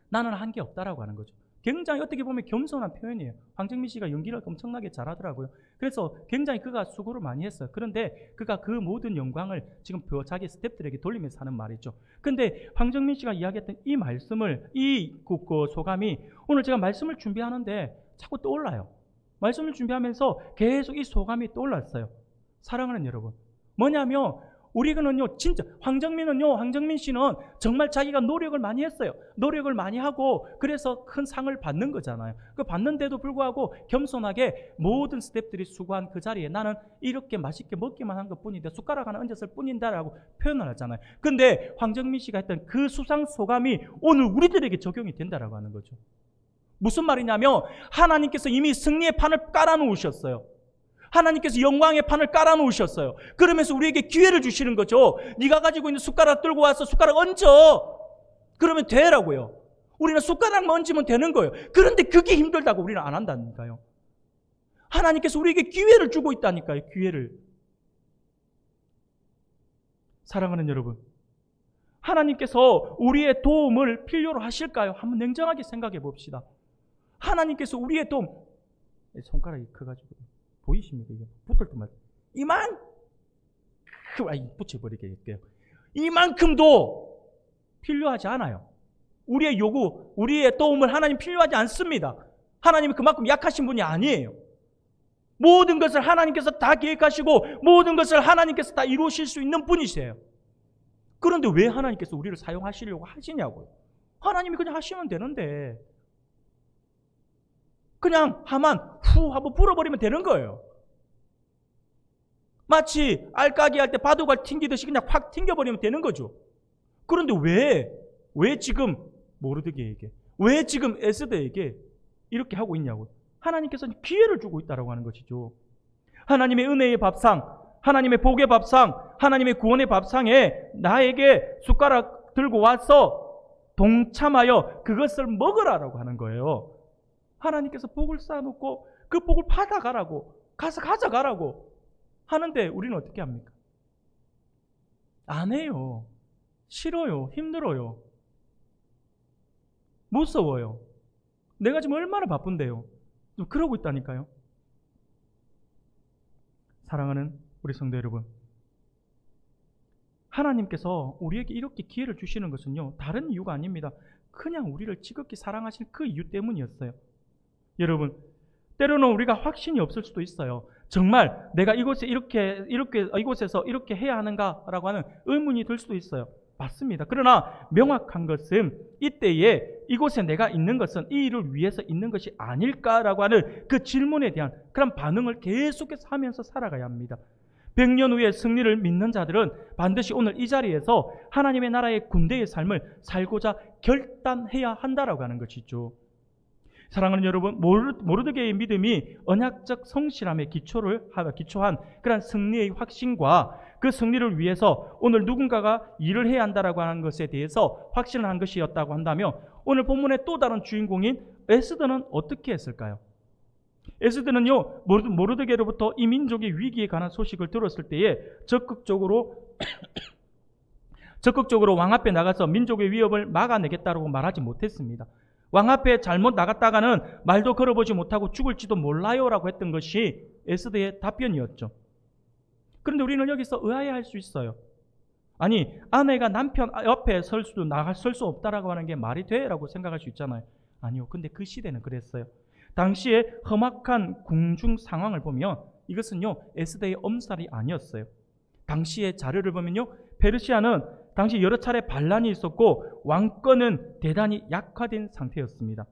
나는 한 게 없다라고 하는 거죠. 굉장히 어떻게 보면 겸손한 표현이에요. 황정민 씨가 연기를 엄청나게 잘하더라고요. 그래서 굉장히 그가 수고를 많이 했어요. 그런데 그가 그 모든 영광을 지금 자기 스태프들에게 돌리면서 하는 말이죠. 근데 황정민 씨가 이야기했던 이 말씀을 이 소감이 오늘 제가 말씀을 준비하는데 자꾸 떠올라요. 말씀을 준비하면서 계속 이 소감이 떠올랐어요. 사랑하는 여러분, 뭐냐면 우리는요 진짜 황정민 씨는 정말 자기가 노력을 많이 했어요. 노력을 많이 하고 그래서 큰 상을 받는 거잖아요. 그 받는데도 불구하고 겸손하게 모든 스태프들이 수고한 그 자리에 나는 이렇게 맛있게 먹기만 한 것 뿐인데 숟가락 하나 얹었을 뿐인데 라고 표현을 하잖아요. 근데 황정민 씨가 했던 그 수상 소감이 오늘 우리들에게 적용이 된다라고 하는 거죠. 무슨 말이냐면 하나님께서 이미 승리의 판을 깔아놓으셨어요. 하나님께서 영광의 판을 깔아놓으셨어요. 그러면서 우리에게 기회를 주시는 거죠. 네가 가지고 있는 숟가락 들고 와서 숟가락 얹어. 그러면 되라고요. 우리는 숟가락만 얹으면 되는 거예요. 그런데 그게 힘들다고 우리는 안 한다니까요. 하나님께서 우리에게 기회를 주고 있다니까요. 기회를. 사랑하는 여러분, 하나님께서 우리의 도움을 필요로 하실까요? 한번 냉정하게 생각해 봅시다. 하나님께서 우리의 도움, 손가락이 커가지고 보이십니까? 이게 붙을 때마다 이만큼 붙여버리겠게요. 이만큼도 필요하지 않아요. 우리의 요구, 우리의 도움을 하나님 필요하지 않습니다. 하나님이 그만큼 약하신 분이 아니에요. 모든 것을 하나님께서 다 계획하시고 모든 것을 하나님께서 다 이루실 수 있는 분이세요. 그런데 왜 하나님께서 우리를 사용하시려고 하시냐고요. 하나님이 그냥 하시면 되는데 그냥 하만 후 한번 불어버리면 되는 거예요. 마치 알까기 할 때 바둑알 튕기듯이 그냥 확 튕겨버리면 되는 거죠. 그런데 왜 지금 모르드게에게, 왜 지금 에스더에게 이렇게 하고 있냐고요. 하나님께서는 기회를 주고 있다고 하는 것이죠. 하나님의 은혜의 밥상, 하나님의 복의 밥상, 하나님의 구원의 밥상에 나에게 숟가락 들고 와서 동참하여 그것을 먹으라라고 하는 거예요. 하나님께서 복을 쌓아놓고 그 복을 받아가라고, 가서 가져가라고 하는데 우리는 어떻게 합니까? 안 해요. 싫어요. 힘들어요. 무서워요. 내가 지금 얼마나 바쁜데요. 좀 그러고 있다니까요. 사랑하는 우리 성도 여러분, 하나님께서 우리에게 이렇게 기회를 주시는 것은요, 다른 이유가 아닙니다. 그냥 우리를 지극히 사랑하신 그 이유 때문이었어요. 여러분, 때로는 우리가 확신이 없을 수도 있어요. 정말 내가 이곳에서 이렇게 해야 하는가라고 하는 의문이 들 수도 있어요. 맞습니다. 그러나 명확한 것은 이때에 이곳에 내가 있는 것은 이 일을 위해서 있는 것이 아닐까라고 하는 그 질문에 대한 그런 반응을 계속해서 하면서 살아가야 합니다. 100년 후에 승리를 믿는 자들은 반드시 오늘 이 자리에서 하나님의 나라의 군대의 삶을 살고자 결단해야 한다라고 하는 것이죠. 사랑하는 여러분, 모르드게의 믿음이 언약적 성실함에 기초한 그런 승리의 확신과 그 승리를 위해서 오늘 누군가가 일을 해야 한다라고 하는 것에 대해서 확신을 한 것이었다고 한다면 오늘 본문의 또 다른 주인공인 에스더는 어떻게 했을까요? 에스더는요, 모르드게로부터 이 민족의 위기에 관한 소식을 들었을 때에 적극적으로 왕 앞에 나가서 민족의 위협을 막아내겠다고 말하지 못했습니다. 왕 앞에 잘못 나갔다가는 말도 걸어보지 못하고 죽을지도 몰라요라고 했던 것이 에스더의 답변이었죠. 그런데 우리는 여기서 의아해할 수 있어요. 아니, 아내가 남편 옆에 설 수 없다라고 하는 게 말이 돼? 라고 생각할 수 있잖아요. 아니요. 근데 그 시대는 그랬어요. 당시에 험악한 궁중 상황을 보면 이것은요, 에스더의 엄살이 아니었어요. 당시의 자료를 보면요, 페르시아는 당시 여러 차례 반란이 있었고 왕권은 대단히 약화된 상태였습니다.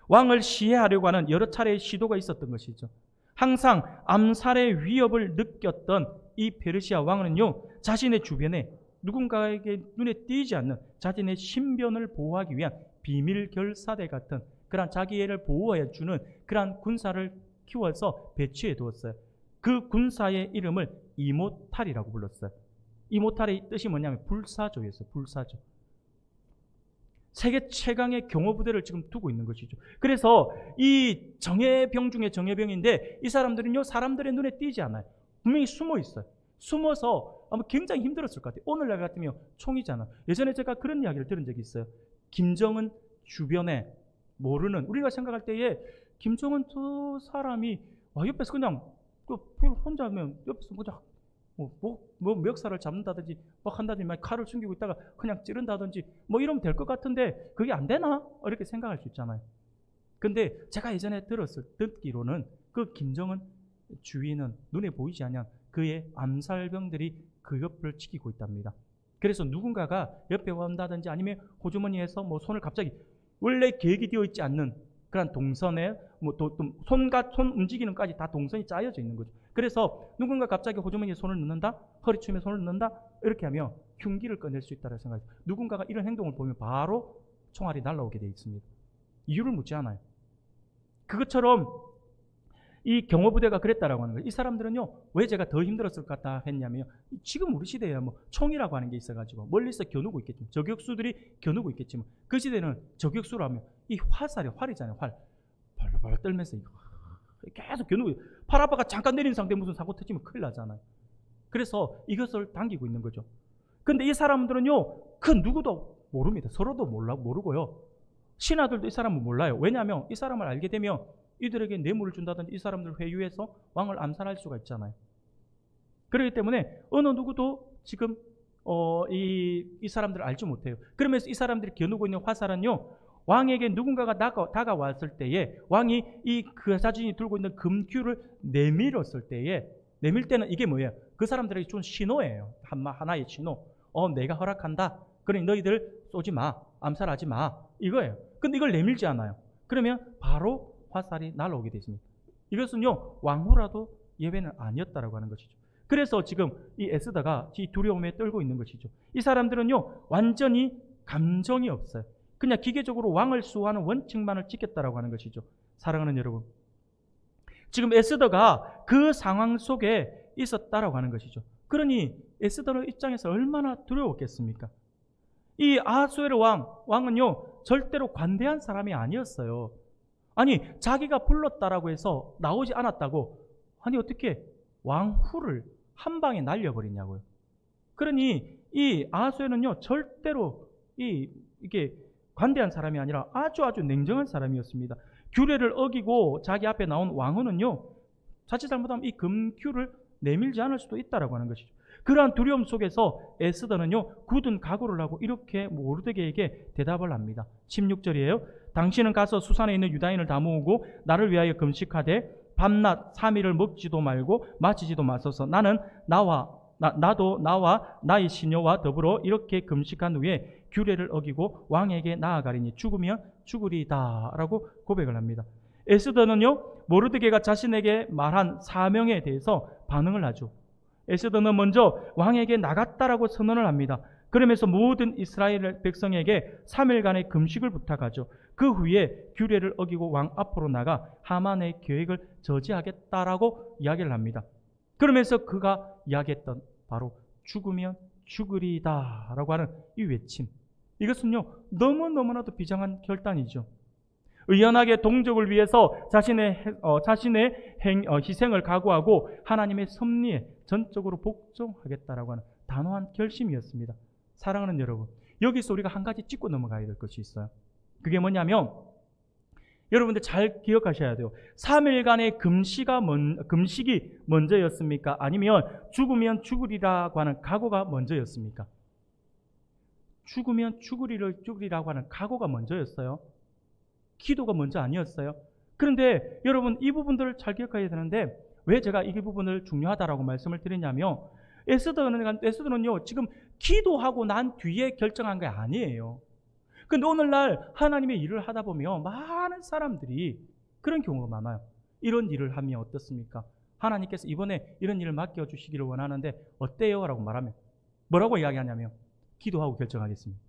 왕을 시해하려고 하는 여러 차례의 시도가 있었던 것이죠. 항상 암살의 위협을 느꼈던 이 페르시아 왕은요, 자신의 주변에 누군가에게 눈에 띄지 않는 자신의 신변을 보호하기 위한 비밀 결사대 같은 그런 자기를 보호해 주는 그러한 군사를 키워서 배치해 두었어요. 그 군사의 이름을 이모탈이라고 불렀어요. 이모탈의 뜻이 뭐냐면 불사조였어요. 불사조. 세계 최강의 경호부대를 지금 두고 있는 것이죠. 그래서 이 정예병 중에 정예병인데 이 사람들은요, 사람들의 눈에 띄지 않아요. 분명히 숨어 있어요. 숨어서 아마 굉장히 힘들었을 것 같아요. 오늘날 같으면 총이잖아. 예전에 제가 그런 이야기를 들은 적이 있어요. 김정은 주변에 모르는, 우리가 생각할 때에 김정은 저 사람이 옆에서 그냥 혼자 하면 옆에서 그냥 뭐 멱살을 잡는다든지 막 한다든지 칼을 숨기고 있다가 그냥 찌른다든지 뭐 이러면 될 것 같은데 그게 안 되나? 이렇게 생각할 수 있잖아요. 근데 제가 예전에 듣기로는 그 김정은 주위는 눈에 보이지 않는 그의 암살병들이 그 옆을 지키고 있답니다. 그래서 누군가가 옆에 온다든지 아니면 호주머니에서 뭐 손을 갑자기 원래 계획이 되어 있지 않는 그런 동선에 손과 손 움직이는까지 다 동선이 짜여져 있는 거죠. 그래서 누군가 갑자기 호주머니에 손을 넣는다, 허리춤에 손을 넣는다, 이렇게 하면 흉기를 꺼낼 수 있다는 생각이 들어요. 누군가가 이런 행동을 보면 바로 총알이 날아오게 되어 있습니다. 이유를 묻지 않아요. 그것처럼 이 경호부대가 그랬다라고 하는 거예요. 이 사람들은요, 왜 제가 더 힘들었을 것 같다 했냐면요, 지금 우리 시대에 뭐 총이라고 하는 게 있어가지고 멀리서 겨누고 있겠지만, 저격수들이 겨누고 있겠지만, 그 시대는 저격수로 하면 이 활이잖아요. 활 발발 떨면서 계속 겨누고, 팔 아파가 잠깐 내린 상태에 무슨 사고 터지면 큰일 나잖아요. 그래서 이것을 당기고 있는 거죠. 근데 이 사람들은요, 그 누구도 모릅니다. 서로도 모르고요. 신하들도 이 사람을 몰라요. 왜냐하면 이 사람을 알게 되면 이들에게 뇌물을 준다든지 이 사람들 회유해서 왕을 암살할 수가 있잖아요. 그렇기 때문에 어느 누구도 지금 이 사람들을 알지 못해요. 그러면서 이 사람들이 겨누고 있는 화살은요, 왕에게 누군가가 다가왔을 때에 왕이 그 자신이 들고 있는 금큐를 내밀었을 때에, 내밀 때는 이게 뭐예요? 그 사람들에게 준 신호예요. 하나의 신호. 내가 허락한다. 그러니 너희들 쏘지 마. 암살하지 마. 이거예요. 근데 이걸 내밀지 않아요. 그러면 바로 화살이 날아오게 되십니다. 이것은요, 왕후라도 예외는 아니었다라고 하는 것이죠. 그래서 지금 이 에스더가 이 두려움에 떨고 있는 것이죠. 이 사람들은요, 완전히 감정이 없어요. 그냥 기계적으로 왕을 수호하는 원칙만을 지켰다라고 하는 것이죠. 사랑하는 여러분, 지금 에스더가 그 상황 속에 있었다라고 하는 것이죠. 그러니 에스더의 입장에서 얼마나 두려웠겠습니까? 이 아하수에로 왕은요, 절대로 관대한 사람이 아니었어요. 아니, 자기가 불렀다라고 해서 나오지 않았다고, 아니 어떻게 왕후를 한 방에 날려버리냐고요. 그러니 이 아하수에는요, 절대로 이게 관대한 사람이 아니라 아주 냉정한 사람이었습니다. 규례를 어기고 자기 앞에 나온 왕후는요, 자칫 잘못하면 이 금큐를 내밀지 않을 수도 있다라고 하는 것이죠. 그러한 두려움 속에서 에스더는요, 굳은 각오를 하고 이렇게 모르드게에게 대답을 합니다. 16절이에요. 당신은 가서 수산에 있는 유다인을 다 모으고 나를 위하여 금식하되 밤낮 3일을 먹지도 말고 마시지도 마소서. 나도 나와 나의 시녀와 더불어 이렇게 금식한 후에 규례를 어기고 왕에게 나아가리니 죽으면 죽으리다 라고 고백을 합니다. 에스더는요, 모르드게가 자신에게 말한 사명에 대해서 반응을 하죠. 에스더는 먼저 왕에게 나갔다라고 선언을 합니다. 그러면서 모든 이스라엘 백성에게 3일간의 금식을 부탁하죠. 그 후에 규례를 어기고 왕 앞으로 나가 하만의 계획을 저지하겠다라고 이야기를 합니다. 그러면서 그가 이야기했던 바로 죽으면 죽으리다 라고 하는 이 외침, 이것은요, 너무너무나도 비장한 결단이죠. 의연하게 동족을 위해서 자신의 희생을 각오하고 하나님의 섭리에 전적으로 복종하겠다라고 하는 단호한 결심이었습니다. 사랑하는 여러분, 여기서 우리가 한 가지 짚고 넘어가야 될 것이 있어요. 그게 뭐냐면, 여러분들 잘 기억하셔야 돼요. 3일간의 금식이 먼저였습니까? 아니면 죽으면 죽으리라고 하는 각오가 먼저였습니까? 죽으면 죽으리라고 하는 각오가 먼저였어요. 기도가 먼저 아니었어요. 그런데 여러분, 이 부분들을 잘 기억해야 되는데, 왜 제가 이 부분을 중요하다라고 말씀을 드리냐면, 에스더는요, 지금 기도하고 난 뒤에 결정한 게 아니에요. 근데 오늘날 하나님의 일을 하다 보면 많은 사람들이 그런 경우가 많아요. 이런 일을 하면 어떻습니까? 하나님께서 이번에 이런 일을 맡겨주시기를 원하는데 어때요? 라고 말하면 뭐라고 이야기하냐면, 기도하고 결정하겠습니다.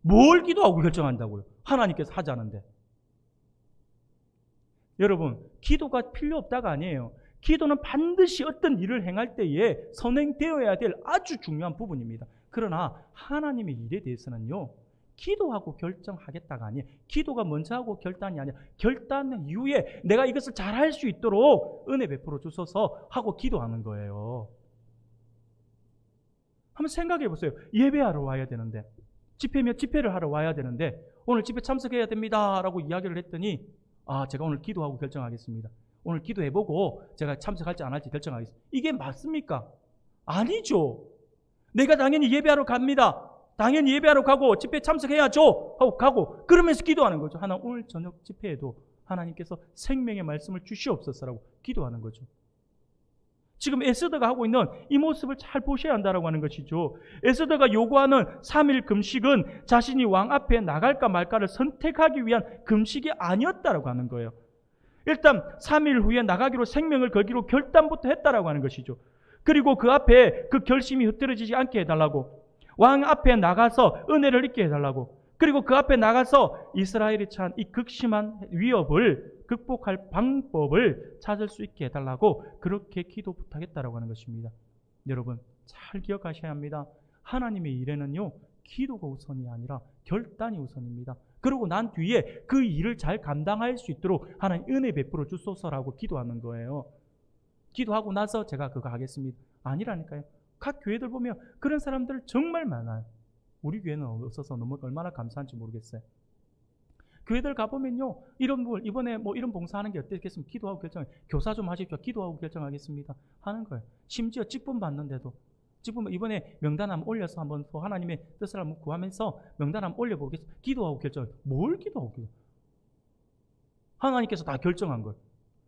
뭘 기도하고 결정한다고요? 하나님께서 하자는데. 여러분, 기도가 필요 없다가 아니에요. 기도는 반드시 어떤 일을 행할 때에 선행되어야 될 아주 중요한 부분입니다. 그러나 하나님의 일에 대해서는요, 기도하고 결정하겠다가 아니에요. 기도가 먼저 하고 결단이 아니라 결단 이후에 내가 이것을 잘할 수 있도록 은혜 베풀어 주소서 하고 기도하는 거예요. 한번 생각해 보세요. 예배하러 와야 되는데, 집회면 집회를 하러 와야 되는데 오늘 집회 참석해야 됩니다 라고 이야기를 했더니, 제가 오늘 기도하고 결정하겠습니다. 오늘 기도해보고 제가 참석할지 안 할지 결정하겠습니다. 이게 맞습니까? 아니죠. 내가 당연히 예배하러 갑니다. 당연히 예배하러 가고 집회 참석해야죠 하고 가고, 그러면서 기도하는 거죠. 하나, 오늘 저녁 집회에도 하나님께서 생명의 말씀을 주시옵소서라고 기도하는 거죠. 지금 에스더가 하고 있는 이 모습을 잘 보셔야 한다고 하는 것이죠. 에스더가 요구하는 3일 금식은 자신이 왕 앞에 나갈까 말까를 선택하기 위한 금식이 아니었다고 하는 거예요. 일단 3일 후에 나가기로 생명을 걸기로 결단부터 했다라고 하는 것이죠. 그리고 그 앞에 그 결심이 흐트러지지 않게 해달라고, 왕 앞에 나가서 은혜를 잊게 해달라고, 그리고 그 앞에 나가서 이스라엘이 처한 이 극심한 위협을 극복할 방법을 찾을 수 있게 해달라고 그렇게 기도 부탁했다라고 하는 것입니다. 여러분, 잘 기억하셔야 합니다. 하나님의 일에는요, 기도가 우선이 아니라 결단이 우선입니다. 그러고 난 뒤에 그 일을 잘 감당할 수 있도록 하나님 은혜 베풀어 주소서라고 기도하는 거예요. 기도하고 나서 제가 그거 하겠습니다. 아니라니까요. 각 교회들 보면 그런 사람들 정말 많아요. 우리 교회는 없어서 너무 얼마나 감사한지 모르겠어요. 교회들 가보면요, 이런 분 이번에 뭐 이런 봉사하는 게 어떻겠습니까? 기도하고 결정, 교사 좀 하십시오. 기도하고 결정하겠습니다. 하는 거예요. 심지어 직분 받는데도, 직분 이번에 명단 한번 올려서 한번 또 하나님의 뜻을 한번 구하면서 명단 한번 올려보겠습니다. 기도하고 결정. 뭘 기도하고 결정? 하나님께서 다 결정한 걸.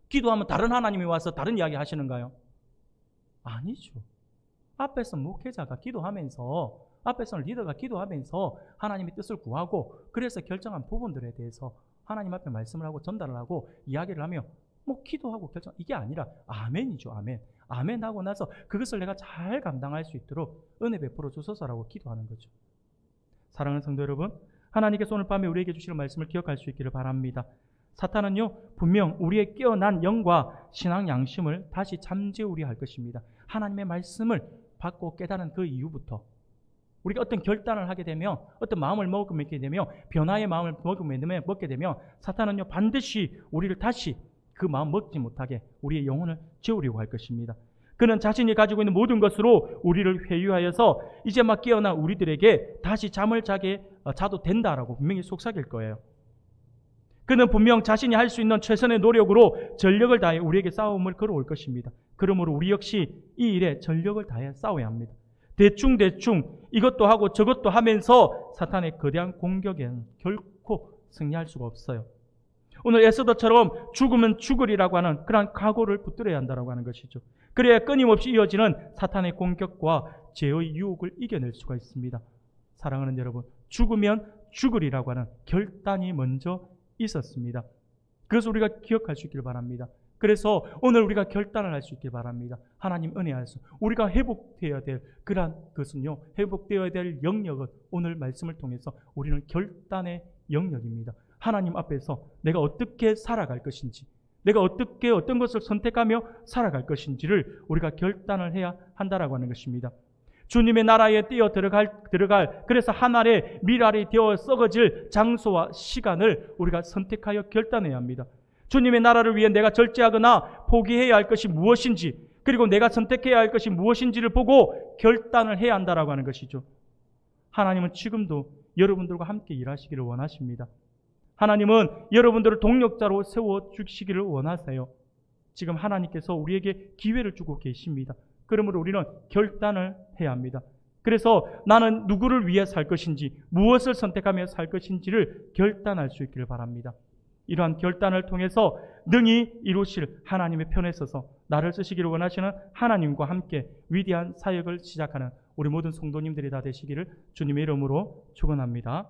기도하면 다른 하나님이 와서 다른 이야기 하시는가요? 아니죠. 앞에서 목회자가 기도하면서, 앞에서는 리더가 기도하면서 하나님의 뜻을 구하고, 그래서 결정한 부분들에 대해서 하나님 앞에 말씀을 하고 전달을 하고 이야기를 하며 뭐 기도하고 결정, 이게 아니라 아멘이죠. 아멘. 아멘 하고 나서 그것을 내가 잘 감당할 수 있도록 은혜 베풀어 주소서라고 기도하는 거죠. 사랑하는 성도 여러분, 하나님께서 오늘 밤에 우리에게 주시는 말씀을 기억할 수 있기를 바랍니다. 사탄은요, 분명 우리의 깨어난 영과 신앙 양심을 다시 잠재우려 할 것입니다. 하나님의 말씀을 받고 깨달은 그 이후부터 우리가 어떤 결단을 하게 되면, 어떤 마음을 먹게 되면, 변화의 마음을 먹게 되면 사탄은요, 반드시 우리를 다시 그 마음 먹지 못하게 우리의 영혼을 재우려고 할 것입니다. 그는 자신이 가지고 있는 모든 것으로 우리를 회유하여서 이제 막 깨어난 우리들에게 다시 잠을 자도 된다라고 분명히 속삭일 거예요. 그는 분명 자신이 할 수 있는 최선의 노력으로 전력을 다해 우리에게 싸움을 걸어올 것입니다. 그러므로 우리 역시 이 일에 전력을 다해 싸워야 합니다. 대충 이것도 하고 저것도 하면서 사탄의 거대한 공격에는 결코 승리할 수가 없어요. 오늘 에스더처럼 죽으면 죽으리라고 하는 그러한 각오를 붙들어야 한다고 하는 것이죠. 그래야 끊임없이 이어지는 사탄의 공격과 죄의 유혹을 이겨낼 수가 있습니다. 사랑하는 여러분, 죽으면 죽으리라고 하는 결단이 먼저 있었습니다. 그것을 우리가 기억할 수 있기를 바랍니다. 그래서 오늘 우리가 결단을 할 수 있길 바랍니다. 하나님 은혜 안에서 우리가 회복되어야 될 그러한 것은요, 회복되어야 될 영역은 오늘 말씀을 통해서 우리는 결단의 영역입니다. 하나님 앞에서 내가 어떻게 살아갈 것인지, 내가 어떻게 어떤 것을 선택하며 살아갈 것인지를 우리가 결단을 해야 한다라고 하는 것입니다. 주님의 나라에 뛰어 들어갈 그래서 하늘의 밀알이 되어 썩어질 장소와 시간을 우리가 선택하여 결단해야 합니다. 주님의 나라를 위해 내가 절제하거나 포기해야 할 것이 무엇인지, 그리고 내가 선택해야 할 것이 무엇인지를 보고 결단을 해야 한다라고 하는 것이죠. 하나님은 지금도 여러분들과 함께 일하시기를 원하십니다. 하나님은 여러분들을 동력자로 세워주시기를 원하세요. 지금 하나님께서 우리에게 기회를 주고 계십니다. 그러므로 우리는 결단을 해야 합니다. 그래서 나는 누구를 위해 살 것인지, 무엇을 선택하며 살 것인지를 결단할 수 있기를 바랍니다. 이러한 결단을 통해서 능히 이루실 하나님의 편에 서서 나를 쓰시기를 원하시는 하나님과 함께 위대한 사역을 시작하는 우리 모든 성도님들이 다 되시기를 주님의 이름으로 축원합니다.